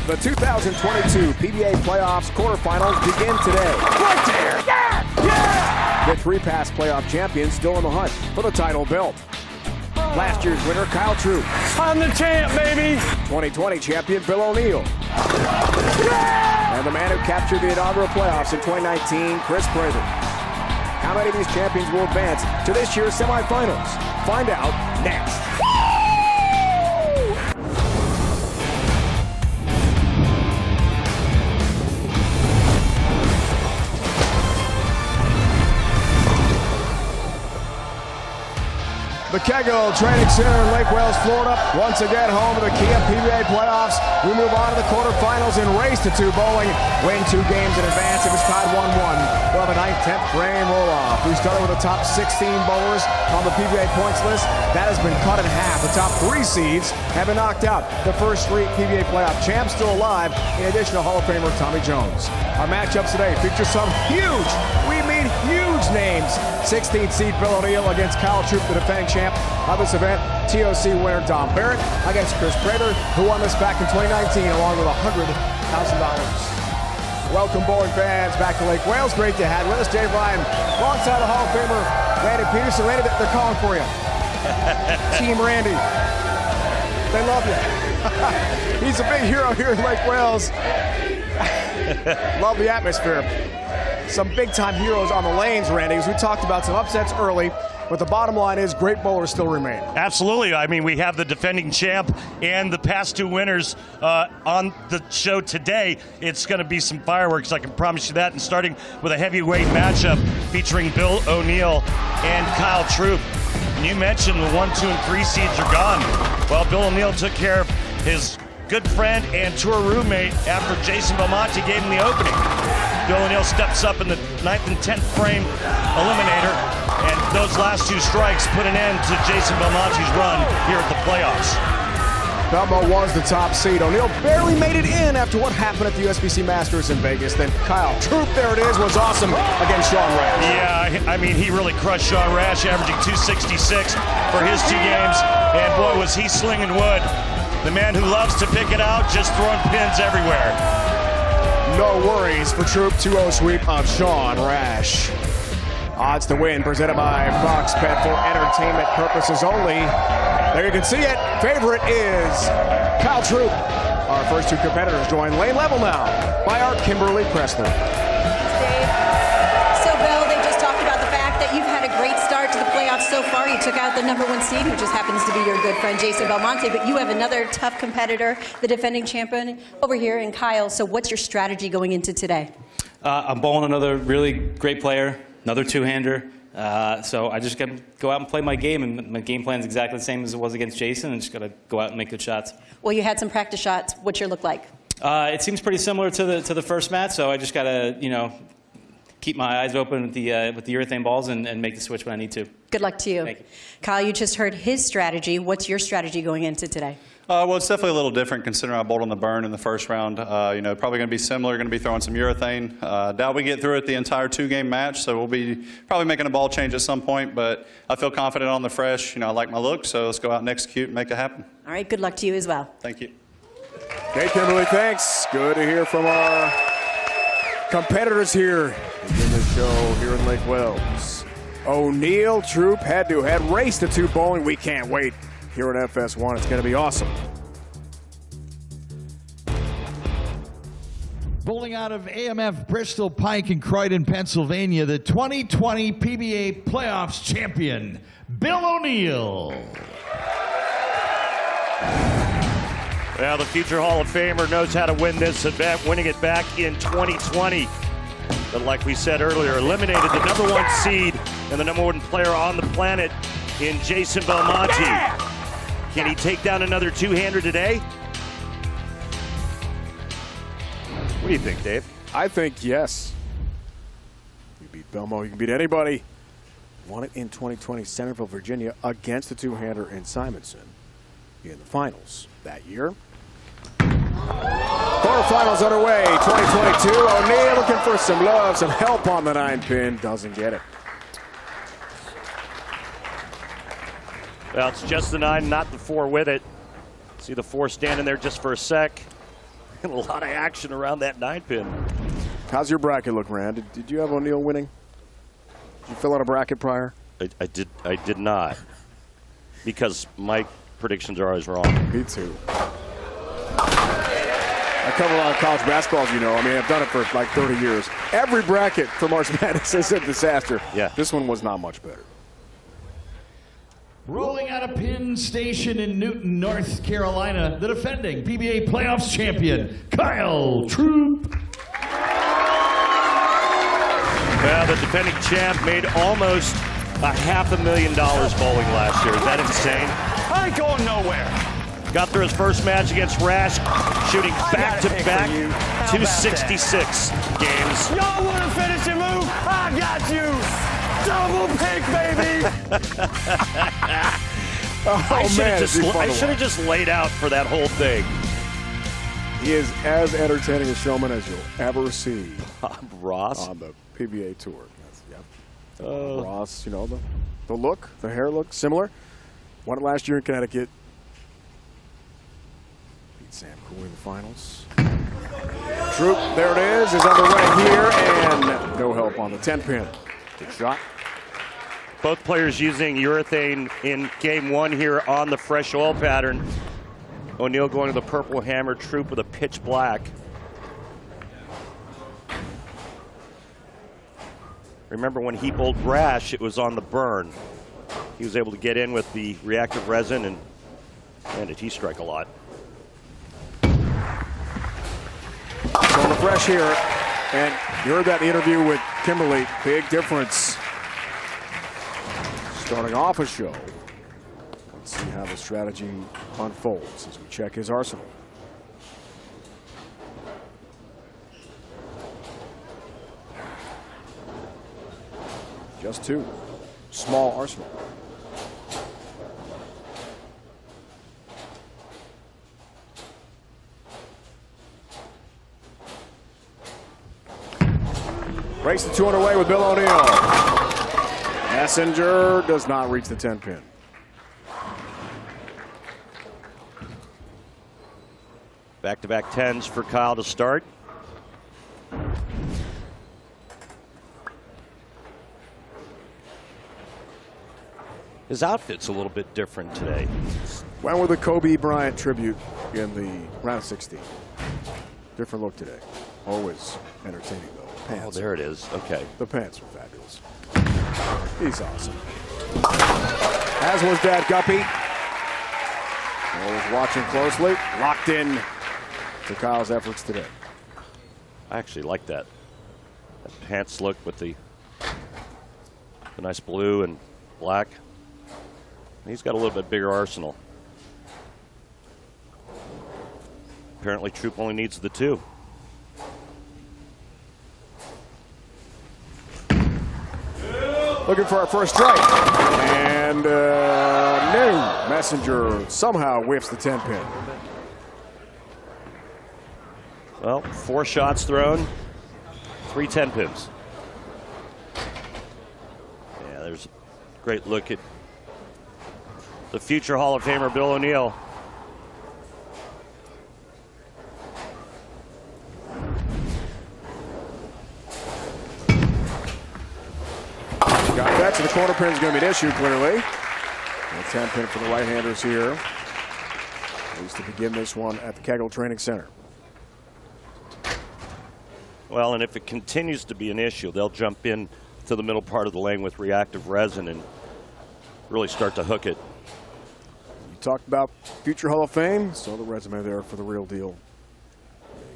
The 2022 PBA Playoffs quarterfinals begin today. Right there! Yeah! The three-pass playoff champions still in the hunt for the title belt. Last year's winner, Kyle Troup. I'm the champ, baby! 2020 champion, Bill O'Neill. Yeah! And the man who captured the inaugural playoffs in 2019, Kris Prather. How many of these champions will advance to this year's semifinals? Find out next. The Kegel Training Center in Lake Wales, Florida. Once again, home of the Kia PBA Playoffs. We move on to the quarterfinals and race to 2 bowling. Win 2 games in advance. It was tied 1-1. We'll have a 9th, 10th frame roll-off. We started with the top 16 bowlers on the PBA points list. That has been cut in half. The top 3 seeds have been knocked out. The first 3 PBA playoff champs still alive, in addition to Hall of Famer Tommy Jones. Our matchups today feature some huge, we mean huge names. 16th seed Bill O'Neill against Kyle Troup, the defending champ of this event. TOC winner Dom Barrett against Kris Prather, who won this back in 2019 along with $100,000. Welcome, bowling fans, back to Lake Wales. Great to have you with us, Dave Ryan, alongside the Hall of Famer Randy Peterson. Randy, they're calling for you. Team Randy. They love you. He's a big hero here in Lake Wales. Love the atmosphere. Some big-time heroes on the lanes, Randy, as we talked about some upsets early, but the bottom line is great bowlers still remain. Absolutely. I mean, we have the defending champ and the past 2 winners on the show today. It's going to be some fireworks, I can promise you that, and starting with a heavyweight matchup featuring Bill O'Neill and Kyle Troup. And you mentioned the 1, 2, and 3 seeds are gone. Well, Bill O'Neill took care of his good friend and tour roommate after Jason Belmonte gave him the opening. Bill O'Neill steps up in the 9th and 10th frame eliminator, and those last 2 strikes put an end to Jason Belmonte's run here at the playoffs. Belmo was the top seed. O'Neill barely made it in after what happened at the USBC Masters in Vegas. Then Kyle Troup, there it is, was awesome against Sean Rash. Yeah, I mean, he really crushed Sean Rash, averaging 266 for his 2 games, and boy, was he slinging wood. The man who loves to pick it out, just throwing pins everywhere. No worries for Troup, 2-0 sweep of Sean Rash. Odds to win presented by Fox Bet for entertainment purposes only. There you can see it. Favorite is Kyle Troup. Our first 2 competitors join lane level now by our Kimberly Pressler. Dave. So, Bill, they just talked about the fact that you've had a great start to the playoffs so far. You took out the #1 seed, who just happens to be your good friend Jason Belmonte, but you have another tough competitor, the defending champion over here in Kyle. So what's your strategy going into today? I'm bowling another really great player, another 2-hander. So I just got to go out and play my game, and my game plan is exactly the same as it was against Jason, and just got to go out and make good shots. Well, you had some practice shots. What's your look like? It seems pretty similar to the first match, so I just got to, keep my eyes open with the urethane balls and make the switch when I need to. Good luck to you. Thank you. Kyle, you just heard his strategy. What's your strategy going into today? Well, it's definitely a little different considering I bowled on the burn in the first round. Probably going to be similar. Going to be throwing some urethane. Doubt we get through it the entire 2-game match, so we'll be probably making a ball change at some point. But I feel confident on the fresh. I like my look, so let's go out and execute and make it happen. All right. Good luck to you as well. Thank you. Okay, Kimberly, thanks. Good to hear from our competitors here in the show here in Lake Wales. O'Neill, Troup, head-to-head race to 2 bowling. We can't wait. Here at FS1, it's going to be awesome. Bowling out of AMF Bristol Pike in Croydon, Pennsylvania, the 2020 PBA Playoffs champion, Bill O'Neill. Well, the future Hall of Famer knows how to win this event, winning it back in 2020. But like we said earlier, eliminated the #1 seed and the #1 player on the planet in Jason Belmonte. Can he take down another 2-hander today? What do you think, Dave? I think yes. You beat Belmo, you can beat anybody. Won it in 2020, Centerville, Virginia, against the 2-hander in Simonson in the finals that year. Quarterfinals underway, 2022. O'Neill looking for some love, some help on the 9-pin. Doesn't get it. Well, it's just the 9, not the 4 with it. See the 4 standing there just for a sec. And a lot of action around that 9-pin. How's your bracket look, Rand? Did you have O'Neill winning? Did you fill out a bracket prior? I did not. Because my predictions are always wrong. Me too. I cover a lot of college basketball, as you know. I mean, I've done it for like 30 years. Every bracket for March Madness is a disaster. Yeah. This one was not much better. Rolling out of Penn Station in Newton, North Carolina, the defending PBA Playoffs champion, Kyle Troup. Well, the defending champ made almost $500,000 bowling last year. Is that insane? I ain't going nowhere. Got through his first match against Rash, shooting back-to-back 266 games. Y'all want to finish your move? I got you. Double pick, baby. Oh, man, I should have just laid out for that whole thing. He is as entertaining a showman as you'll ever see. Bob Ross. On the PBA Tour. Ross, you know, the look, the hair look similar. Won it last year in Connecticut. Beat Sam Cooley in the finals. Troup, there it is underway here, and no help on the 10-pin. Good shot. Both players using urethane in game one here on the fresh oil pattern. O'Neill going to the purple hammer, Troup with a pitch black. Remember when he bowled Rash, it was on the burn. He was able to get in with the reactive resin, and man, did he strike a lot. On the fresh here, and you heard that in the interview with Kimberly. Big difference. Starting off a show. Let's see how the strategy unfolds as we check his arsenal. Just two. Small arsenal. Race the 2 underway with Bill O'Neill. Messenger does not reach the 10-pin. Back-to-back 10s for Kyle to start. His outfit's a little bit different today. Went with the Kobe Bryant tribute in the round of 16. Different look today. Always entertaining, though. Pants. Oh, there it is. Okay. The pants are fabulous. He's awesome. As was Dad Guppy. Always watching closely. Locked in to Kyle's efforts today. I actually like that. That pants look with the nice blue and black. He's got a little bit bigger arsenal. Apparently Troup only needs the 2. Looking for our first strike. And no. Messenger somehow whiffs the 10-pin. Well, 4 shots thrown, 3 10-pins. Yeah, there's a great look at the future Hall of Famer Bill O'Neill. Got that, so the corner pin is going to be an issue, clearly. A 10-pin for the right-handers here. At least to begin this one at the Kegel Training Center. Well, and if it continues to be an issue, they'll jump in to the middle part of the lane with reactive resin and really start to hook it. You talked about future Hall of Fame, so the resume there for the real deal.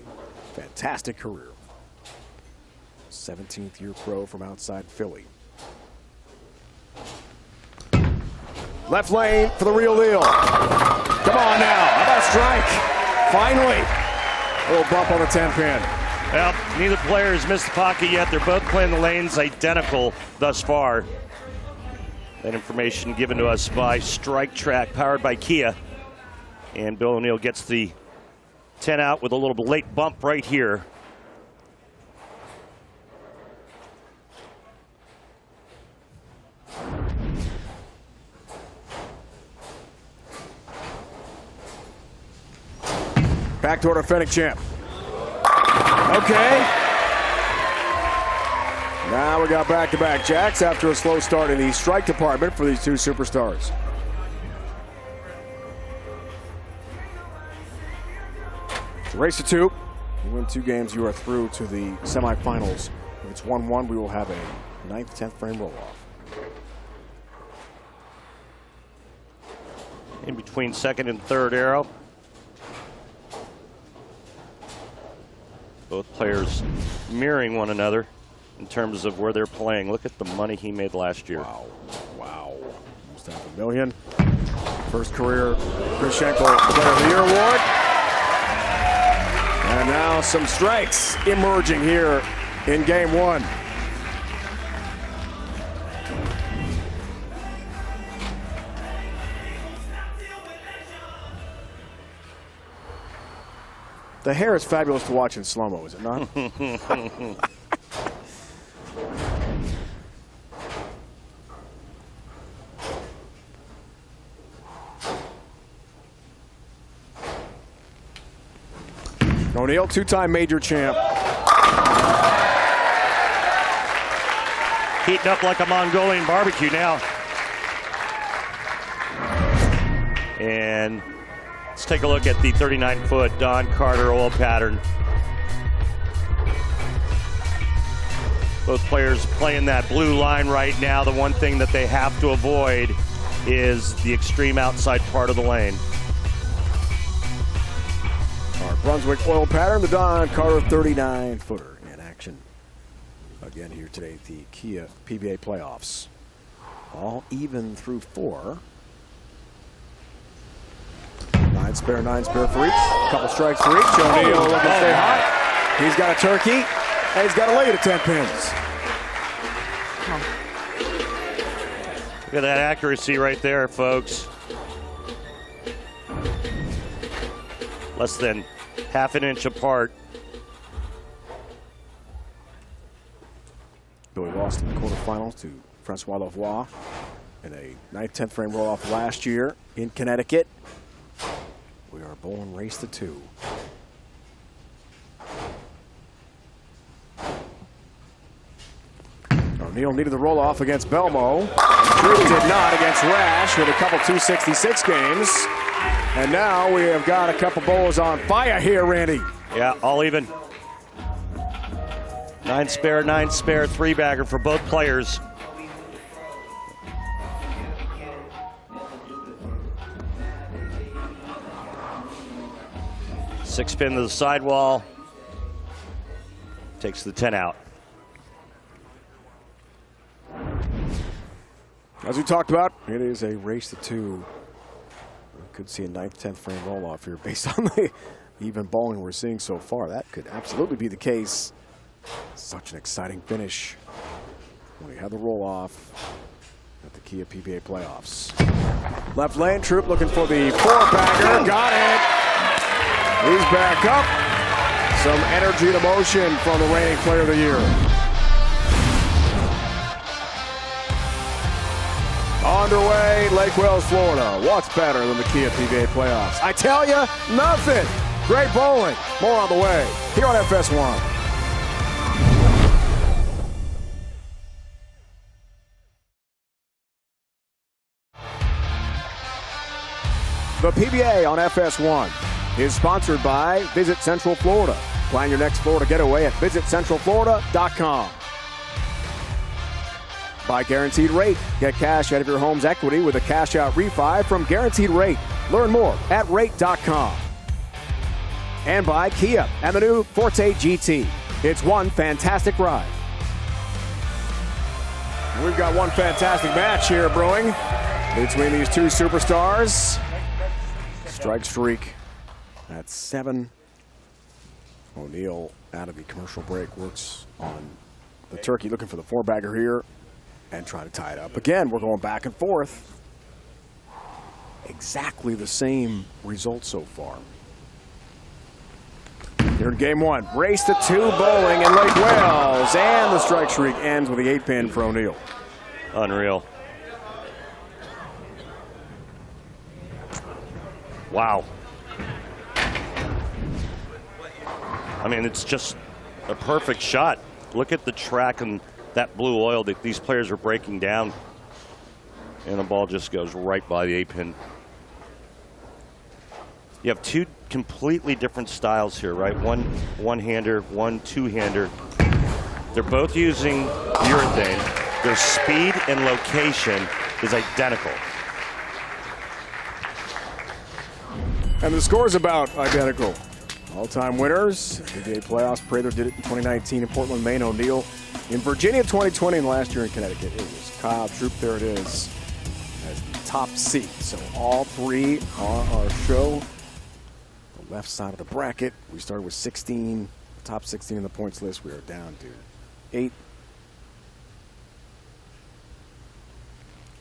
A fantastic career. 17th year pro from outside Philly. Left lane for the real deal. Come on now, how about a strike? Finally, a little bump on the 10-pin. Well, neither player has missed the pocket yet. They're both playing the lanes identical thus far. That information given to us by Strike Track, powered by Kia. And Bill O'Neill gets the 10 out with a little late bump right here. Back to our defending champ. Okay. Now we got back-to-back jacks after a slow start in the strike department for these two superstars. Race to 2. You win 2 games, you are through to the semifinals. If it's 1-1, we will have a 9th, 10th frame roll-off. In between second and third arrow. Both players mirroring one another in terms of where they're playing. Look at the money he made last year. Wow. Wow. Almost $500,000. First career Krishenko Player of the Year award. And now some strikes emerging here in game 1. The hair is fabulous to watch in slow-mo, is it not? O'Neill, 2-time major champ. Heating up like a Mongolian barbecue now. And let's take a look at the 39-foot Don Carter oil pattern. Both players playing that blue line right now. The one thing that they have to avoid is the extreme outside part of the lane. Our Brunswick oil pattern, the Don Carter 39-footer in action. Again here today at the Kia PBA Playoffs. All even through 4. 9 spare for each. A couple strikes for each. O'Neill looking to stay hot. He's got a turkey, and he's got a lead at 10 pins. Look at that accuracy right there, folks. Less than half an inch apart. Billy lost in the quarterfinals to Francois Lavoie in a 9th, 10th frame roll-off last year in Connecticut. We are bowling race to 2. O'Neill needed the roll-off against Belmo. Troup did not against Rash with a couple 266 games. And now we have got a couple bowlers on fire here, Randy. Yeah, all even. 9 spare, 3-bagger for both players. Six pin to the sidewall. Takes the 10 out. As we talked about, it is a race to 2. We could see a 9th, 10th frame roll-off here based on the even bowling we're seeing so far. That could absolutely be the case. Such an exciting finish when we have the roll-off at the Kia PBA Playoffs. Left lane, Troup looking for the 4-bagger. Got it. He's back up. Some energy and emotion from the reigning Player of the Year. Underway, Lake Wales, Florida. What's better than the Kia PBA Playoffs? I tell you, nothing. Great bowling. More on the way here on FS1. The PBA on FS1 is sponsored by Visit Central Florida. Plan your next Florida getaway at visitcentralflorida.com. By Guaranteed Rate. Get cash out of your home's equity with a cash-out refi from Guaranteed Rate. Learn more at rate.com. And by Kia and the new Forte GT. It's one fantastic ride. And we've got one fantastic match here brewing between these two superstars. Strike streak at 7. O'Neill out of the commercial break works on the turkey, looking for the 4-bagger here and trying to tie it up. Again, we're going back and forth. Exactly the same result so far. Here in game 1, race to 2 bowling in Lake Wales, and the strike streak ends with the 8-pin for O'Neill. Unreal. Wow. I mean, it's just a perfect shot. Look at the track and that blue oil that these players are breaking down. And the ball just goes right by the 8-pin. You have two completely different styles here, right? One one-hander, one two-hander. They're both using urethane. Their speed and location is identical. And the score is about identical. All-time winners, PBA Playoffs. Prather did it in 2019 in Portland, Maine. O'Neill in Virginia 2020, and last year in Connecticut. It was Kyle Troup. There it is, as the top seed. So all three are our show. The left side of the bracket. We started with 16, top 16 in the points list. We are down to 8.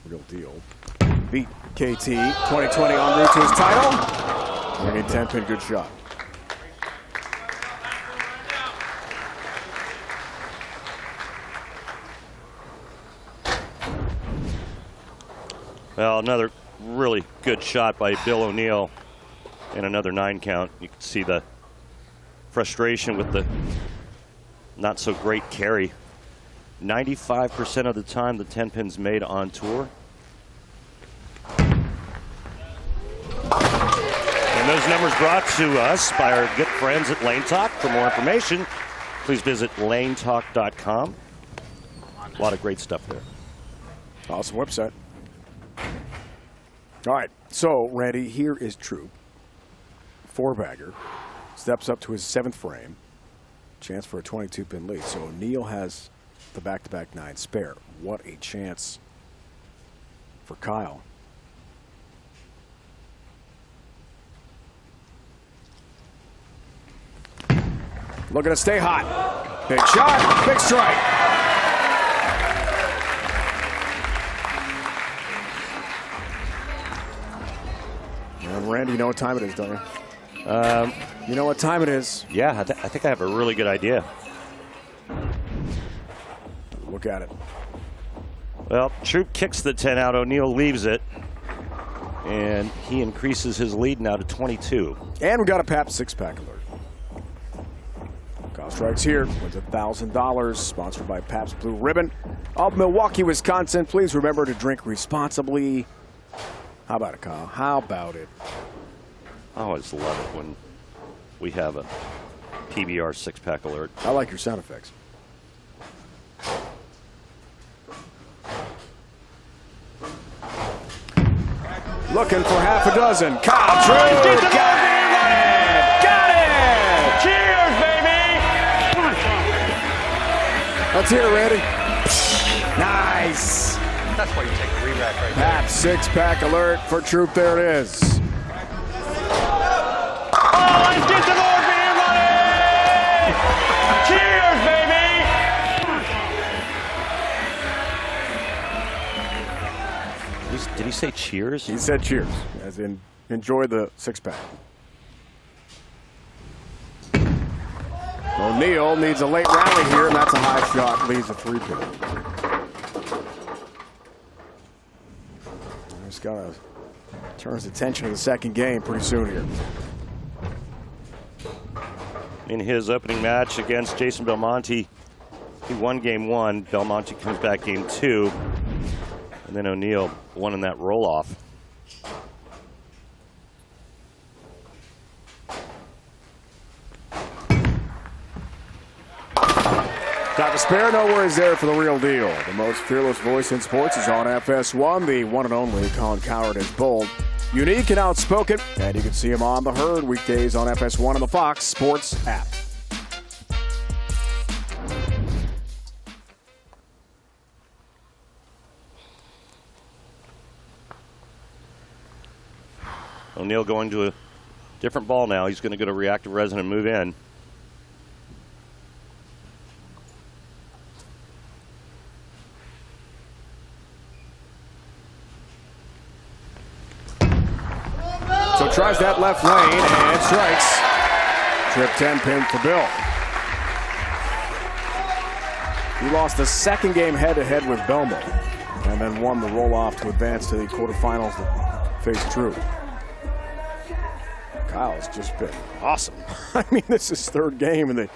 Real deal. Beat KT 2020 en route to his title. Bringing 10-pin, good shot. Well, another really good shot by Bill O'Neill and another 9 count. You can see the frustration with the not so great carry. 95% of the time the 10-pin's made on tour. And those numbers brought to us by our good friends at Lane Talk. For more information, please visit lanetalk.com. A lot of great stuff there. Awesome website. All right, so Randy, here is Troup. 4-bagger. Steps up to his 7th frame. Chance for a 22-pin lead. So O'Neill has the back-to-back 9 spare. What a chance for Kyle. Looking to stay hot. Big shot, big strike. And Randy, you know what time it is, don't you? You know what time it is. Yeah, I think I have a really good idea. Look at it. Well, Troup kicks the 10 out. O'Neill leaves it. And he increases his lead now to 22. And we got a Pabst six-pack alert. Kyle strikes here. Wins $1,000. Sponsored by Pabst Blue Ribbon of Milwaukee, Wisconsin. Please remember to drink responsibly. How about it, Kyle? How about it? I always love it when we have a PBR 6-pack alert. I like your sound effects. Looking for half a dozen. Kyle Troup. Got it! Got it! Cheers, baby! Let's hear it, Randy. Nice. That's why you take a re-rack right there. Pabst six-pack alert for Troup. There it is. Oh, let's get some more beer money! Cheers, baby! Did he say cheers? He said cheers, as in enjoy the 6-pack. O'Neill needs a late rally here, and that's a high shot, leaves a 3-pin. He's got to turn his attention to the second game pretty soon here. In his opening match against Jason Belmonte, he won game 1. Belmonte comes back game 2. And then O'Neill won in that roll-off. Got the spare, no worries there for the real deal. The most fearless voice in sports is on FS1. The one and only Colin Coward is bold, unique and outspoken. And you can see him on The Herd weekdays on FS1 and the Fox Sports app. O'Neill going to a different ball now. He's going to go to reactive resin and move in. So tries that left lane and strikes. Trip 10-pin for Bill. He lost the second game head-to-head with Belmont and then won the roll-off to advance to the quarterfinals to face Troup. Kyle's just been awesome. I mean, this is his 3rd game in the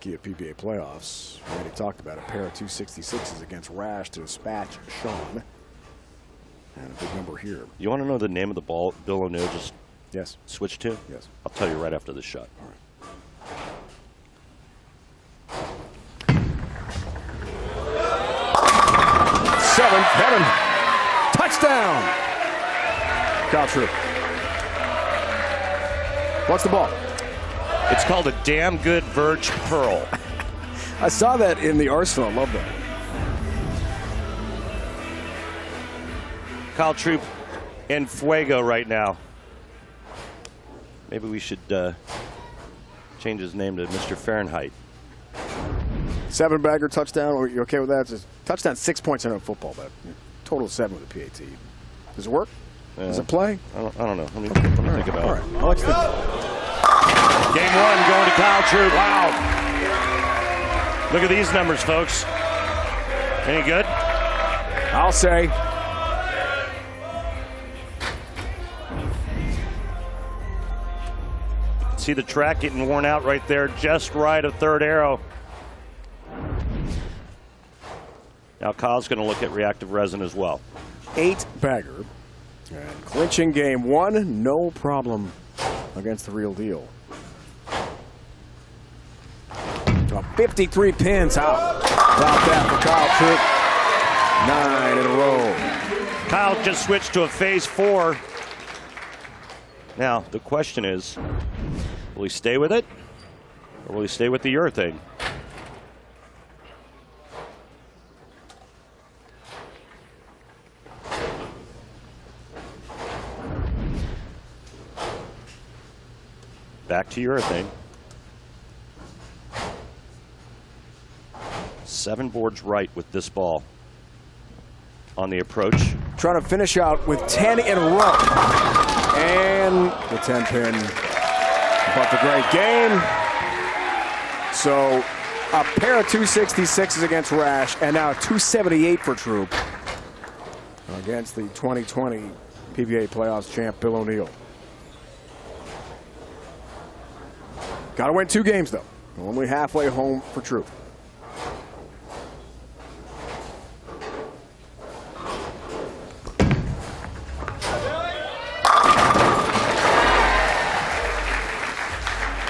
Kia PBA Playoffs. We already talked about a pair of 266s against Rash to dispatch Sean. And a big number here. You want to know the name of the ball Bill O'Neill just switched to? Yes. I'll tell you right after this shot. All right. 7, Heaven. Touchdown. Kyle Troup. What's the ball? It's called a damn good Verge Pearl. I saw that in the Arsenal. I love that. Kyle Troup in Fuego right now. Maybe we should change his name to Mr. Fahrenheit. 7-bagger touchdown. Are you okay with that? It's just touchdown, 6 points in football, but total 7 with the PAT. Does it work? Does it play? I don't know. Let me think about All it. right. I'll let you think. Game 1 going to Kyle Troup. Wow. Look at these numbers, folks. Any good? I'll say. See the track getting worn out right there, just right of third arrow. Now Kyle's going to look at reactive resin as well. 8-bagger. And clinching game 1, no problem against the real deal. 53 pins out. About that for Kyle Troup. 9 in a row. Kyle just switched to a phase 4. Now, the question is, will he stay with it, or will he stay with the urethane? Back to urethane. 7 boards right with this ball on the approach. Trying to finish out with 10 in a row. And the 10-pin. But the great game. So a pair of 266s against Rash, and now 278 for Troup against the 2020 PBA Playoffs champ, Bill O'Neill. Got to win 2 games, though. Only halfway home for Troup.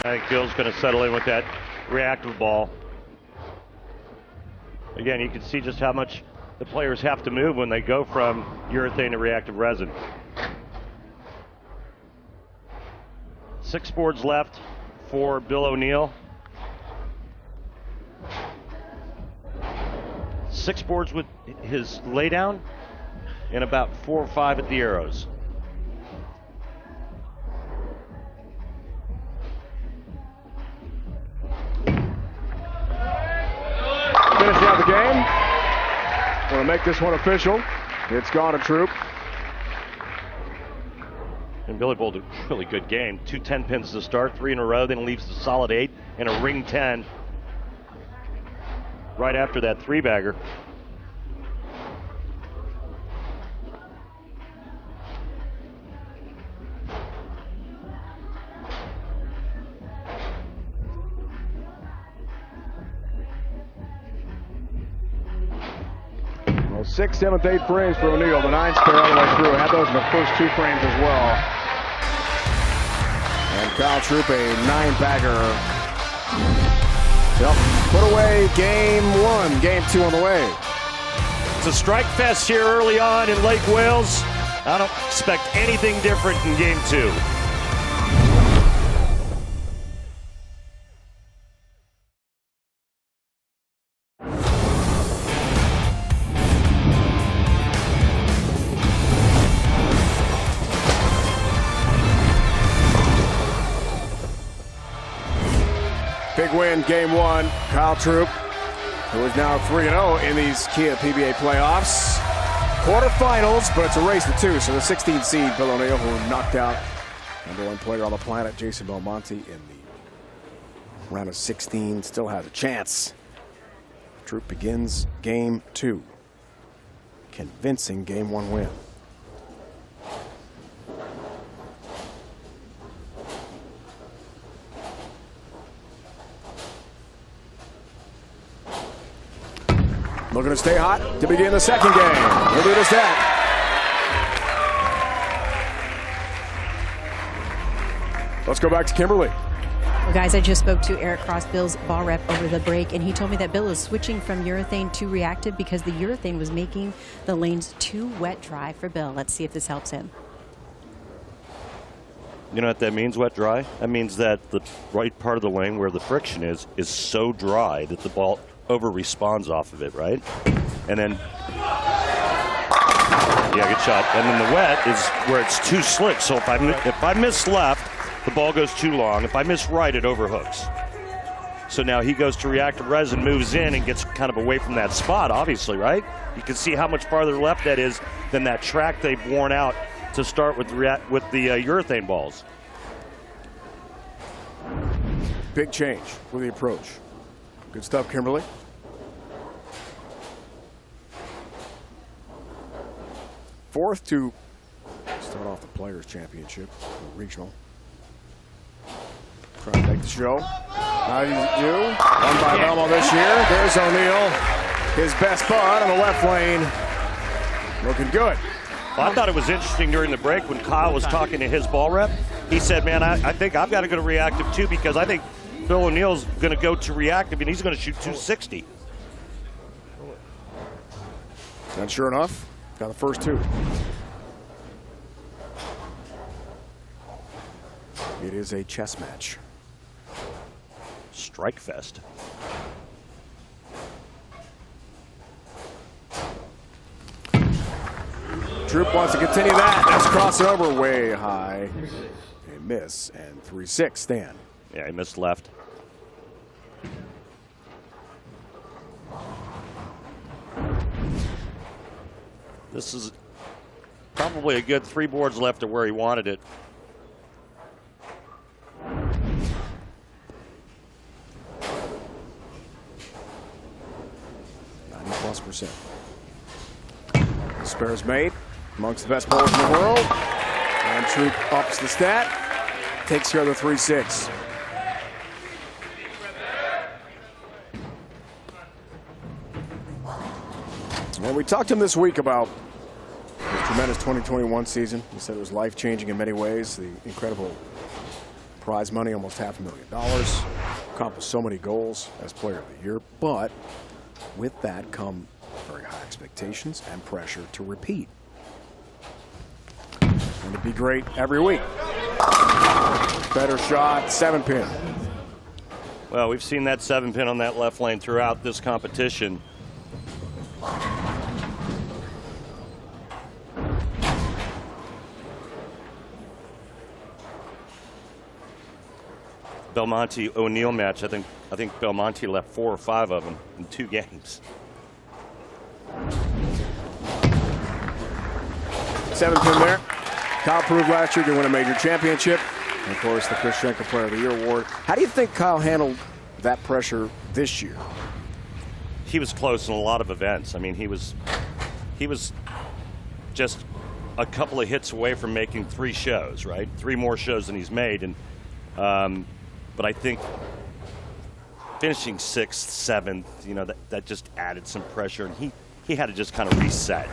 I think Bill's going to settle in with that reactive ball. Again, you can see just how much the players have to move when they go from urethane to reactive resin. 6 boards left for Bill O'Neill. 6 boards with his laydown and about 4 or 5 at the arrows. Finishing out the game. Want to make this one official. It's gone to Troup. And Billy bowled a really good game. 2 10-pins to start, 3 in a row, then leaves the solid 8 and a ring 10 right after that 3-bagger. Well, 6th, 7th, 8th frames for O'Neill. The 9 spare all the way through. Had those in the first 2 frames as well. And Kyle Troup, a 9-bagger. Yep. Put away game 1. Game 2 on the way. It's a strike fest here early on in Lake Wales. I don't expect anything different in game 2. Big win, game 1. Kyle Troup, who is now 3-0 in these Kia PBA Playoffs. Quarterfinals, but it's a race to 2. So the 16th seed, Bill O'Neill, who knocked out #1 player on the planet, Jason Belmonte, in the round of 16, still has a chance. Troup begins game 2. Convincing game 1 win. Looking to stay hot to begin the second game. We'll do just that. Let's go back to Kimberly. Well, guys, I just spoke to Eric Cross, Bill's ball rep, over the break, and he told me that Bill is switching from urethane to reactive because the urethane was making the lanes too wet dry for Bill. Let's see if this helps him. You know what that means, wet dry? That means that the right part of the lane where the friction is so dry that the ball over-responds off of it, right? And then, yeah, good shot. And then the wet is where it's too slick. So if I miss left, the ball goes too long. If I miss right, it overhooks. So now he goes to reactive resin, moves in, and gets kind of away from that spot, obviously, right? You can see how much farther left that is than that track they've worn out to start with the urethane balls. Big change with the approach. Good stuff, Kimberly. Fourth to start off the Players' Championship, regional. Trying to make the show. How do you do? Won by Belmont this year. There's O'Neill. His best bud on the left lane. Looking good. Well, I thought it was interesting during the break when Kyle was talking to his ball rep. He said, man, I think I've got to go to reactive too because I think Bill O'Neill's going to go to reactive and he's going to shoot 260. And sure enough, got the first two. It is a chess match. Strike fest. Troup wants to continue that. That's crossing over way high. A miss and 3-6 stand. Yeah, he missed left. This is probably a good 3 boards left to where he wanted it. %. Spares made amongst the best bowlers in the world. And Troup ups the stat. Takes care of the 3-6. And we talked to him this week about his tremendous 2021 season. He said it was life-changing in many ways. The incredible prize money, almost $500,000. Accomplished so many goals as Player of the Year. But with that come very high expectations and pressure to repeat. And to be great every week. Better shot, 7-pin. Well, we've seen that 7-pin on that left lane throughout this competition. Belmonte O'Neill match, I think Belmonte left 4 or 5 of them in 2 games. 7-pin there. Kyle proved last year to win a major championship. And of course, the Kris Player of the Year award. How do you think Kyle handled that pressure this year? He was close in a lot of events. I mean, he was just a couple of hits away from making 3 shows, right? 3 more shows than he's made. And but I think finishing 6th, 7th, you know, that just added some pressure, and he had to just kind of reset.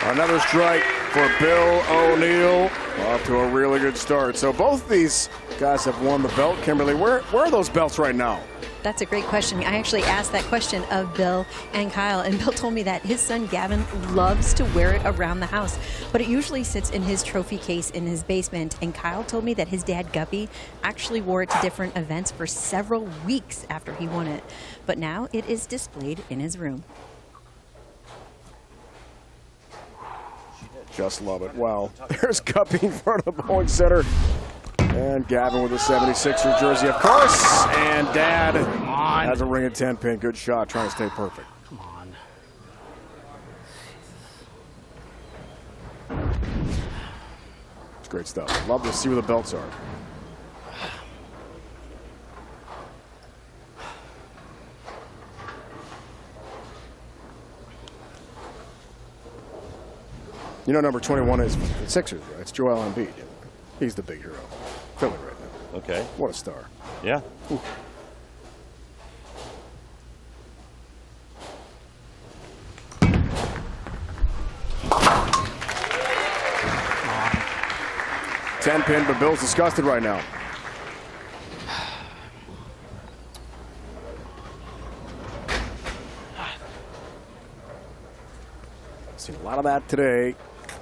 Another strike for Bill O'Neill. Off to a really good start. So both these guys have won the belt. Kimberly, where are those belts right now? That's a great question. I actually asked that question of Bill and Kyle, and Bill told me that his son Gavin loves to wear it around the house, but it usually sits in his trophy case in his basement. And Kyle told me that his dad Guppy actually wore it to different events for several weeks after he won it, but now it is displayed in his room. Just love it. Wow. There's Guppy in front of the bowling center. And Gavin with a 76er jersey, of course. And Dad has a ring at 10-pin. Good shot, trying to stay perfect. Come on. It's great stuff. Love to see where the belts are. You know, number 21 is the Sixers, right? It's Joel Embiid. He's the big hero. Philly right now. Okay. What a star. Yeah. 10-pin, but Bill's disgusted right now. Seen a lot of that today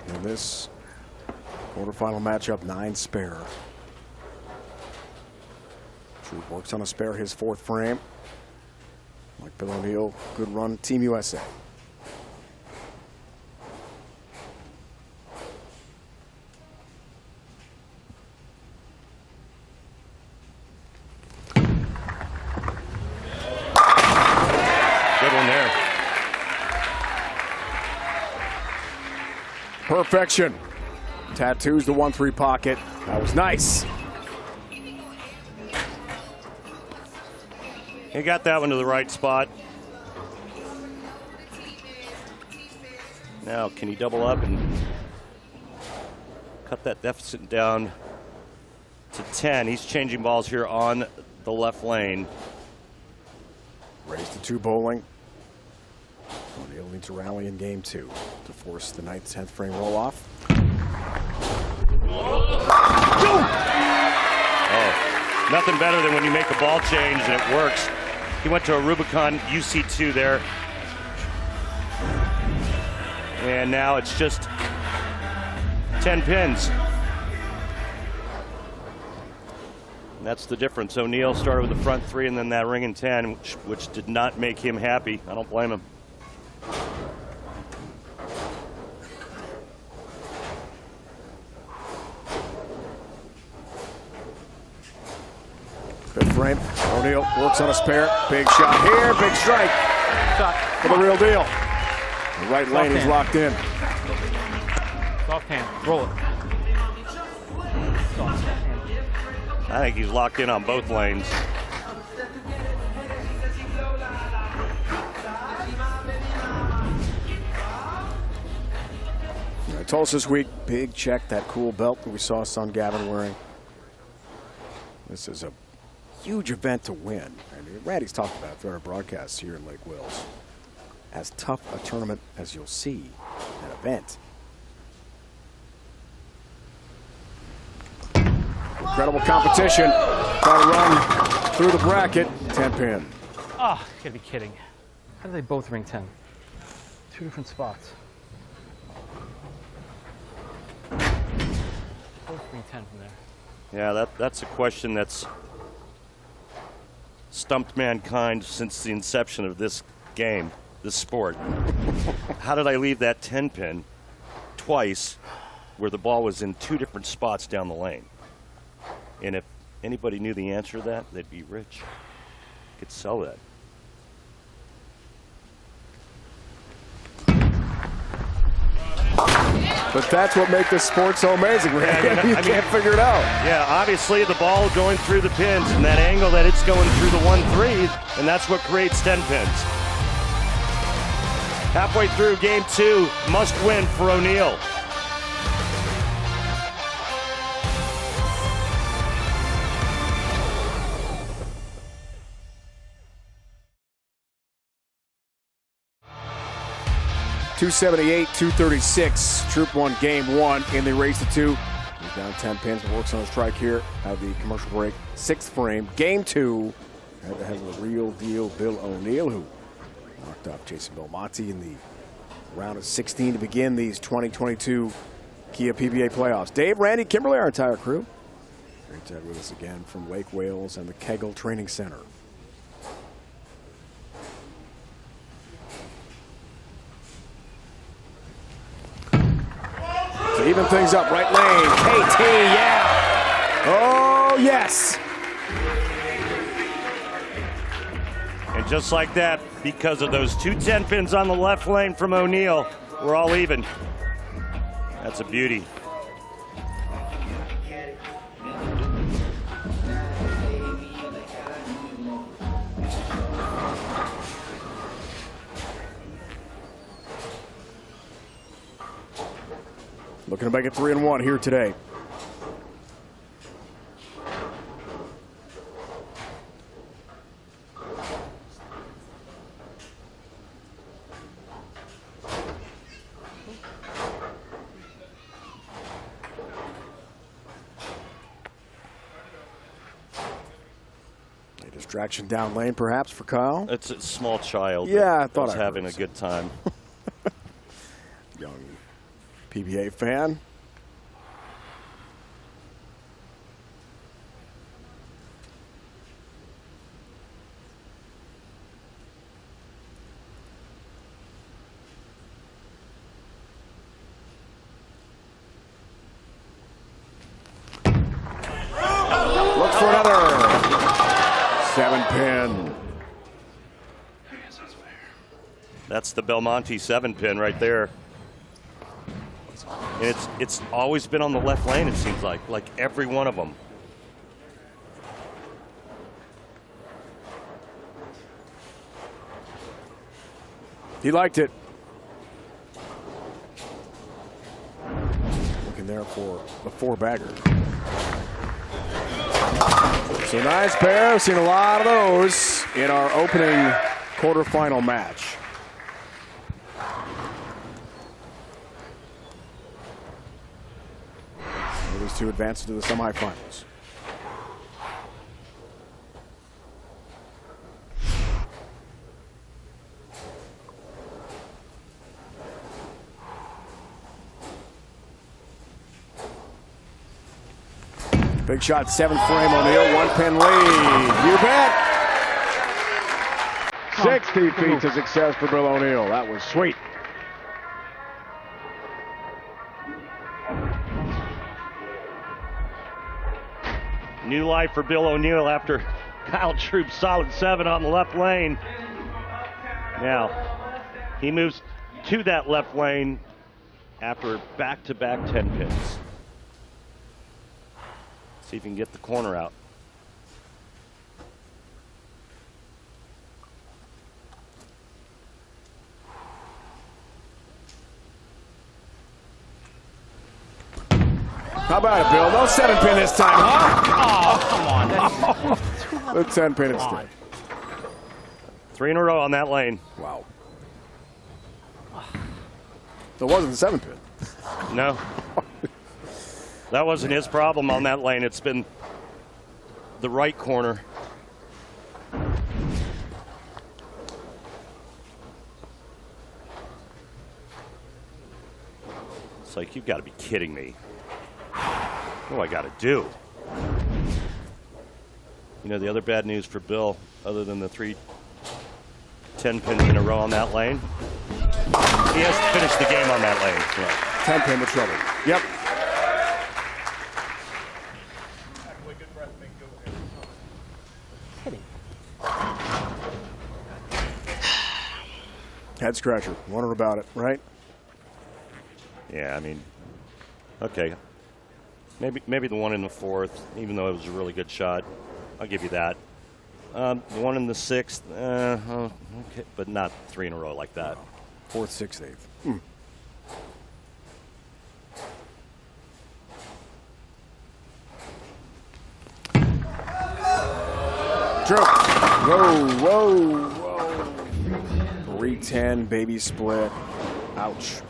in this quarterfinal matchup, 9 spare. Troup works on a spare, his 4th frame. Like Bill O'Neill, good run, Team USA. Good one there. Perfection. Tattoos the 1-3 pocket. That was nice. He got that one to the right spot. Now, can he double up and cut that deficit down to 10? He's changing balls here on the left lane. Raise to 2 bowling. O'Neill needs to rally in game 2 to force the 9th, 10th frame roll off. Oh, nothing better than when you make a ball change and it works. He went to a Rubicon UC2 there. And now it's just 10 pins. And that's the difference. O'Neill started with the front 3 and then that ring and 10, which did not make him happy. I don't blame him. Good frame. O'Neill works on a spare. Big shot here. Big strike. For the real deal. The right lane is locked in. Soft hand. Roll it. I think he's locked in on both lanes. I told us this week, big check, that cool belt that we saw son Gavin wearing. This is a huge event to win. I mean, Randy's talked about it through our broadcasts here in Lake Wales. As tough a tournament as you'll see, an event. Incredible competition. Trying to run through the bracket. 10 pin. Oh, you gotta be kidding. How do they both ring 10? 2 different spots. Both ring 10 from there. Yeah, that's a question that's stumped mankind since the inception of this game, this sport. How did I leave that 10 pin twice where the ball was in 2 different spots down the lane? And if anybody knew the answer to that, they'd be rich. Could sell that. But that's what makes this sport so amazing, Randy. Yeah, You can't figure it out. Yeah, obviously the ball going through the pins and that angle that it's going through the 1-3, and that's what creates 10 pins. Halfway through game 2, must win for O'Neill. .278, 236. Troup won game 1 in the race to 2. He's down 10 pins, but works on a strike here at the commercial break. 6th frame, game 2. Head to head with the real deal Bill O'Neill, who knocked off Jason Belmonte in the round of 16 to begin these 2022 Kia PBA playoffs. Dave, Randy, Kimberly, our entire crew. Great to have with us again from Lake Wales and the Kegel Training Center. To even things up, right lane, KT, yeah. Oh, yes. And just like that, because of those 2 10 pins on the left lane from O'Neill, we're all even. That's a beauty. Looking to make it 3-1 here today. Distraction down lane, perhaps, for Kyle. It's a small child. Yeah, I thought was I having heard a good time. Young PBA fan. Looks for another 7-pin. That's the Belmonte 7-pin right there. And it's always been on the left lane, it seems like every one of them. He liked it. Looking there for the 4-bagger. So nice pair. I've seen a lot of those in our opening quarterfinal match. These two advance to the semifinals. Big shot, 7th frame, O'Neill, 1-pin lead. You bet. 60 feet to success for Bill O'Neill. That was sweet. New life for Bill O'Neill after Kyle Troup's solid 7 on the left lane. Now, he moves to that left lane after back-to-back 10 pins. See if he can get the corner out. How about it, Bill? No 7-pin this time, huh? Oh, come on. The 10-pin instead. 3 in a row on that lane. Wow. It wasn't the 7-pin. No. That wasn't his problem on that lane. It's been the right corner. It's like, you've got to be kidding me. What do I got to do? You know, the other bad news for Bill, other than the 3 10 pins in a row on that lane, he has to finish the game on that lane. Right. 10-pin with trouble. Yep. Head scratcher. Wondering about it, right? Yeah, I mean, okay. Maybe the one in the 4th, even though it was a really good shot. I'll give you that. The one in the 6th, okay, but not 3 in a row like that. 4th, 6th, 8th. Troup. Whoa, whoa, whoa. 3-10, baby split. Ouch.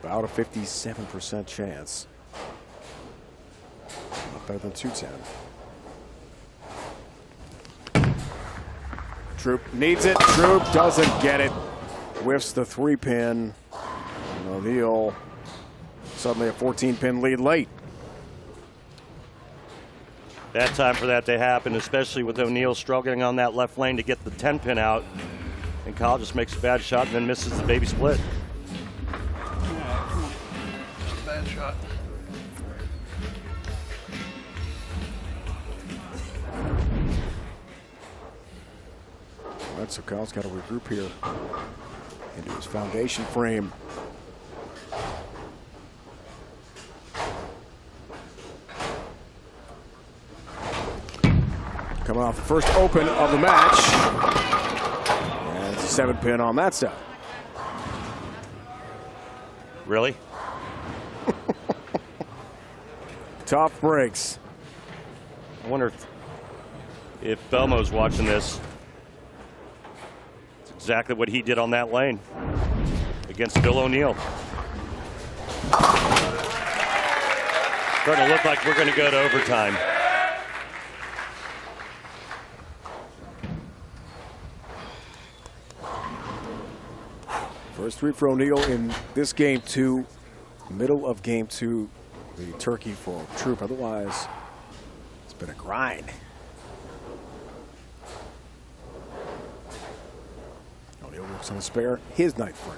About a 57% chance. Not better than 210. Troup needs it. Troup doesn't get it. Whiffs the 3-pin. And O'Neill suddenly a 14-pin lead late. Bad time for that to happen, especially with O'Neill struggling on that left lane to get the 10-pin out. And Kyle just makes a bad shot and then misses the baby split. Just a bad shot. Right, so Kyle's got to regroup here into his foundation frame. Coming off the first open of the match. And it's a 7-pin on that side. Really? Tough breaks. I wonder if Belmo's watching this. Exactly what he did on that lane against Bill O'Neill. Starting to look like we're going to go to overtime. First three for O'Neill in this game two. Middle of game two, the turkey for Troup. Otherwise, it's been a grind. O'Neill works on a spare, his ninth frame.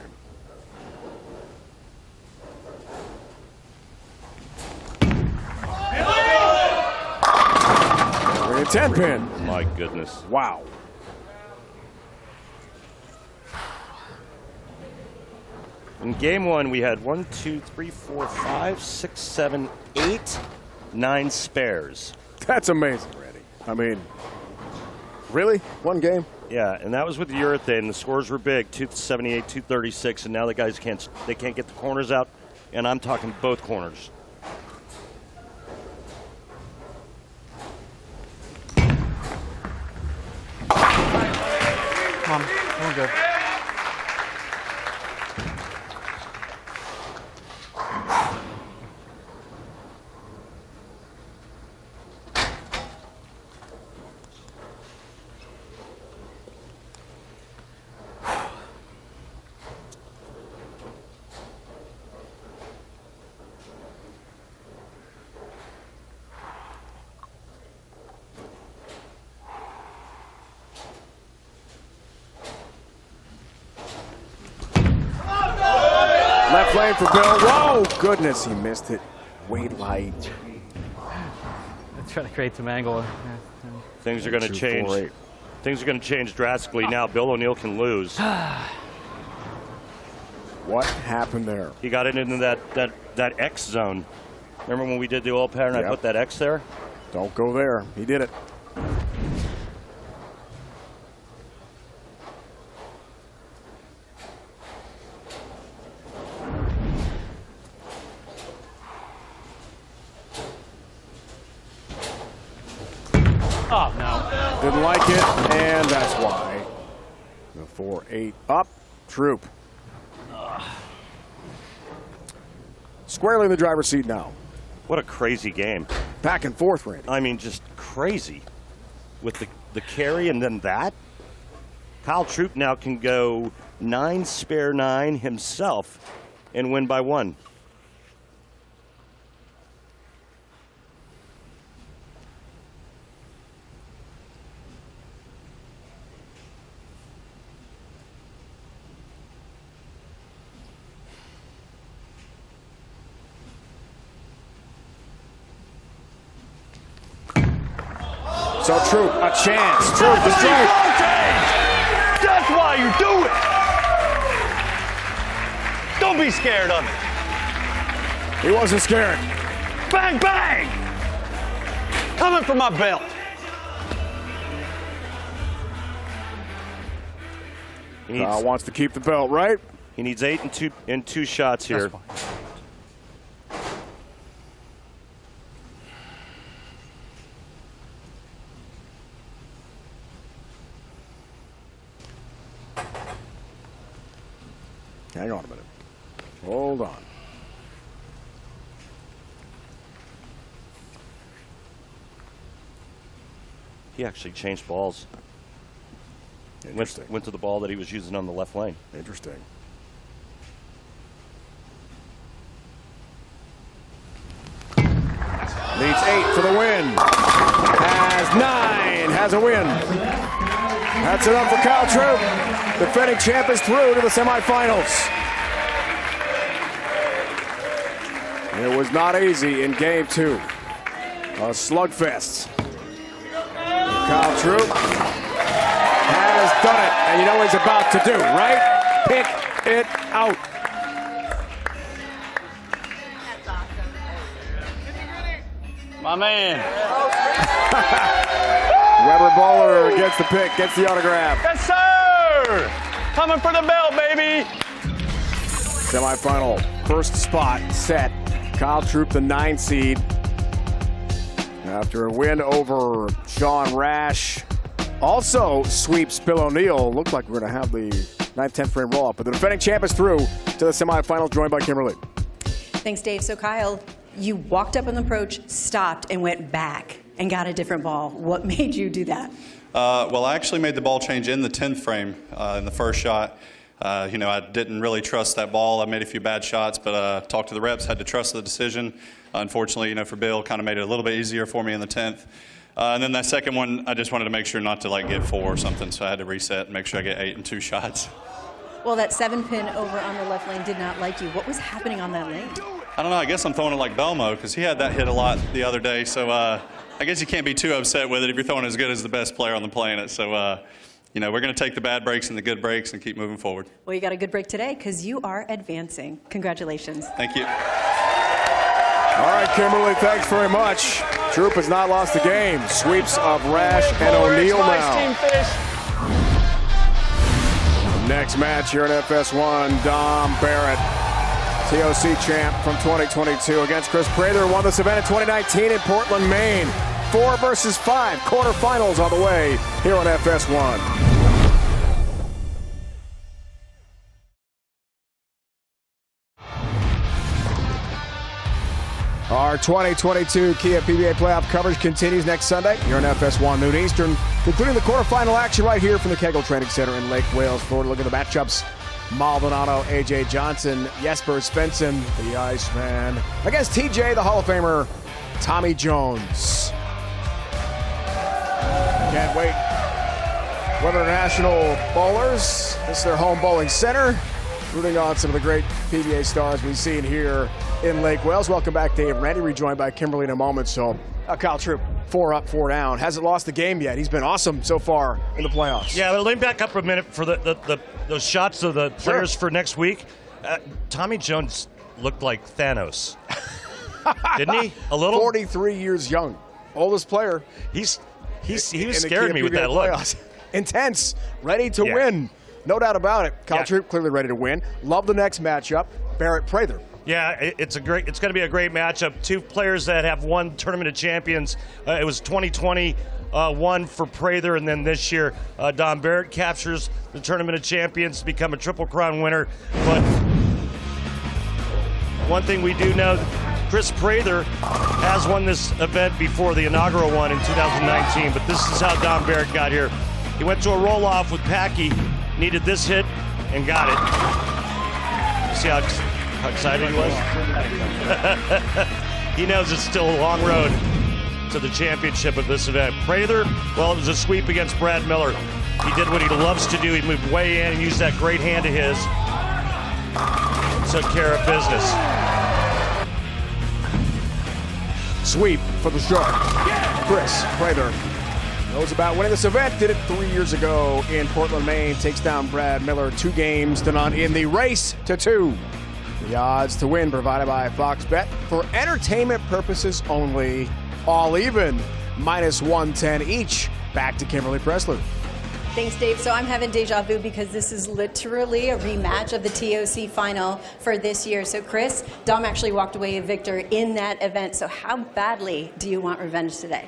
We're a 10 pin. My goodness. Wow. In game one, we had 1, 2, 3, 4, 5, 6, 7, 8, 9 spares. That's amazing, Randy. I mean, really? One game? Yeah, and that was with the urethane. The scores were big, 278, 236, and now the guys can't get the corners out, and I'm talking both corners. Come on, we're good. Left lane for Bill. Whoa, goodness, he missed it. Wade light. Trying to create some angle. Things are going to 2, change. 4, 8. Things are going to change drastically now. Bill O'Neill can lose. What happened there? He got into that X zone. Remember when we did the oil pattern? Yep. I put that X there. Don't go there. He did it. Oh, no. Didn't like it, and that's why. The 4-8 up. Troup. Squarely in the driver's seat now. What a crazy game. Back and forth, Randy. I mean, just crazy. With the carry and then that. Kyle Troup now can go 9 spare 9 himself and win by 1. So Troup, a chance. Troup, the strike. That's why you do it. Don't be scared of it. He wasn't scared. Bang, bang. Coming for my belt. He needs, Wants to keep the belt, right? he needs 8 in two shots here. That's fine. Hang on a minute. Hold on. He actually changed balls. Interesting. Went to the ball that he was using on the left lane. Interesting. Leads 8 for the win. Has 9. Has a win. That's enough for Kyle Troup. Defending champ is through to the semifinals. It was not easy in game 2. A slugfest. Kyle Troup has done it, and you know what he's about to do, right? Pick it out. My man. Weber Bowler gets the pick, gets the autograph. Yes, sir. Coming for the belt, baby. Semifinal, first spot set. Kyle Troup, the 9 seed. After a win over Sean Rash also sweeps Bill O'Neill. Looked like we're going to have the 9th, 10th frame roll-up, but the defending champ is through to the semifinals, joined by Kimberly. Thanks, Dave. So, Kyle, you walked up on the approach, stopped, and went back and got a different ball. What made you do that? Well, I actually made the ball change in the 10th frame in the first shot. I didn't really trust that ball. I made a few bad shots, but talked to the reps, had to trust the decision. Unfortunately, for Bill, kind of made it a little bit easier for me in the 10th. And then that second one, I just wanted to make sure not to get 4 or something, so I had to reset and make sure I get 8 in 2 shots. Well, that 7-pin over on the left lane did not like you. What was happening on that lane? I don't know. I guess I'm throwing it like Belmo because he had that hit a lot the other day. So I guess you can't be too upset with it if you're throwing as good as the best player on the planet. So, we're going to take the bad breaks and the good breaks and keep moving forward. Well, you got a good break today because you are advancing. Congratulations. Thank you. All right, Kimberly, thanks very much. Troup has not lost the game. Sweeps of Rash and O'Neill now. Next match here at FS1, Dom Barrett, TOC champ from 2022 against Kris Prather, won this event in 2019 in Portland, Maine. 4 versus 5 quarterfinals on the way here on FS1. Our 2022 Kia PBA Playoff coverage continues next Sunday here on FS1 noon Eastern, including the quarterfinal action right here from the Kegel Training Center in Lake Wales, Florida. Look at the matchups. Maldonado, A.J. Johnson, Jesper Svensson, the Iceman, against TJ, the Hall of Famer, Tommy Jones. Can't wait. Weather National Bowlers, this is their home bowling center. Rooting on some of the great PBA stars we've seen here in Lake Wales. Welcome back, Dave Randy, rejoined by Kimberly in a moment. So, Kyle Troup, 4 up, 4 down. Hasn't lost the game yet. He's been awesome so far in the playoffs. Yeah, but let me back up a minute for those shots of the players for next week. Tommy Jones looked like Thanos, didn't he? A little. 43 years young, oldest player. He scared me with that look. Intense, ready to win. No doubt about it. Kyle Troup clearly ready to win. Love the next matchup, Barrett Prather. Yeah, it's going to be a great matchup. 2 players that have won Tournament of Champions. It was 2020 one for Prather, and then this year Dom Barrett captures the Tournament of Champions to become a Triple Crown winner. But one thing we do know, Kris Prather has won this event before, the inaugural one in 2019, but this is how Dom Barrett got here. He went to a roll-off with Packy, needed this hit, and got it. See how excited he was? He knows it's still a long road to the championship of this event. Prather, well, it was a sweep against Brad Miller. He did what he loves to do. He moved way in and used that great hand of his. Took care of business. Sweep for the stroke. Kris Prather knows about winning this event. Did it 3 years ago in Portland, Maine. Takes down Brad Miller 2 games to none in the race to 2. The odds to win provided by Fox Bet for entertainment purposes only. All even, -110 each. Back to Kimberly Pressler. Thanks, Dave. So I'm having deja vu because this is literally a rematch of the TOC final for this year. So Kris, Dom actually walked away a victor in that event. So how badly do you want revenge today?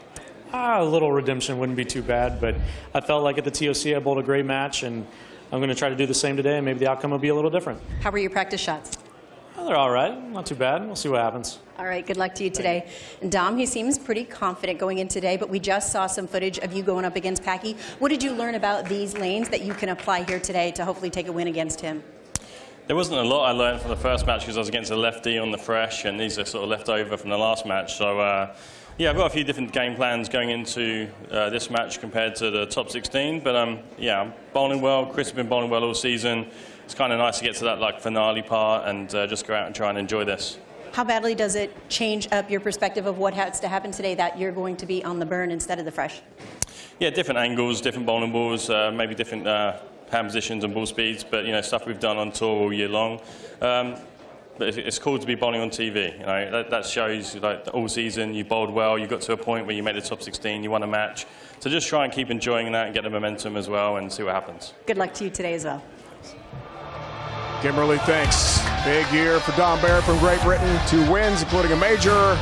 A little redemption wouldn't be too bad, but I felt like at the TOC I bowled a great match, and I'm going to try to do the same today, and maybe the outcome will be a little different. How were your practice shots? Well, they're all right. Not too bad. We'll see what happens. All right, good luck to you today. And Dom, he seems pretty confident going in today, but we just saw some footage of you going up against Packy. What did you learn about these lanes that you can apply here today to hopefully take a win against him? There wasn't a lot I learned from the first match because I was against a lefty on the fresh, and these are sort of left over from the last match. So, yeah, I've got a few different game plans going into this match compared to the top 16. But, yeah, I'm bowling well. Kris has been bowling well all season. It's kind of nice to get to that finale part and just go out and try and enjoy this. How badly does it change up your perspective of what has to happen today that you're going to be on the burn instead of the fresh? Yeah, different angles, different bowling balls, maybe different hand positions and ball speeds, but stuff we've done on tour all year long. But it's cool to be bowling on TV. That shows all season you bowled well. You got to a point where you made the top 16, you won a match. So just try and keep enjoying that and get the momentum as well, and see what happens. Good luck to you today as well. Kimberly, thanks. Big year for Dom Barrett from Great Britain. 2 wins, including a major.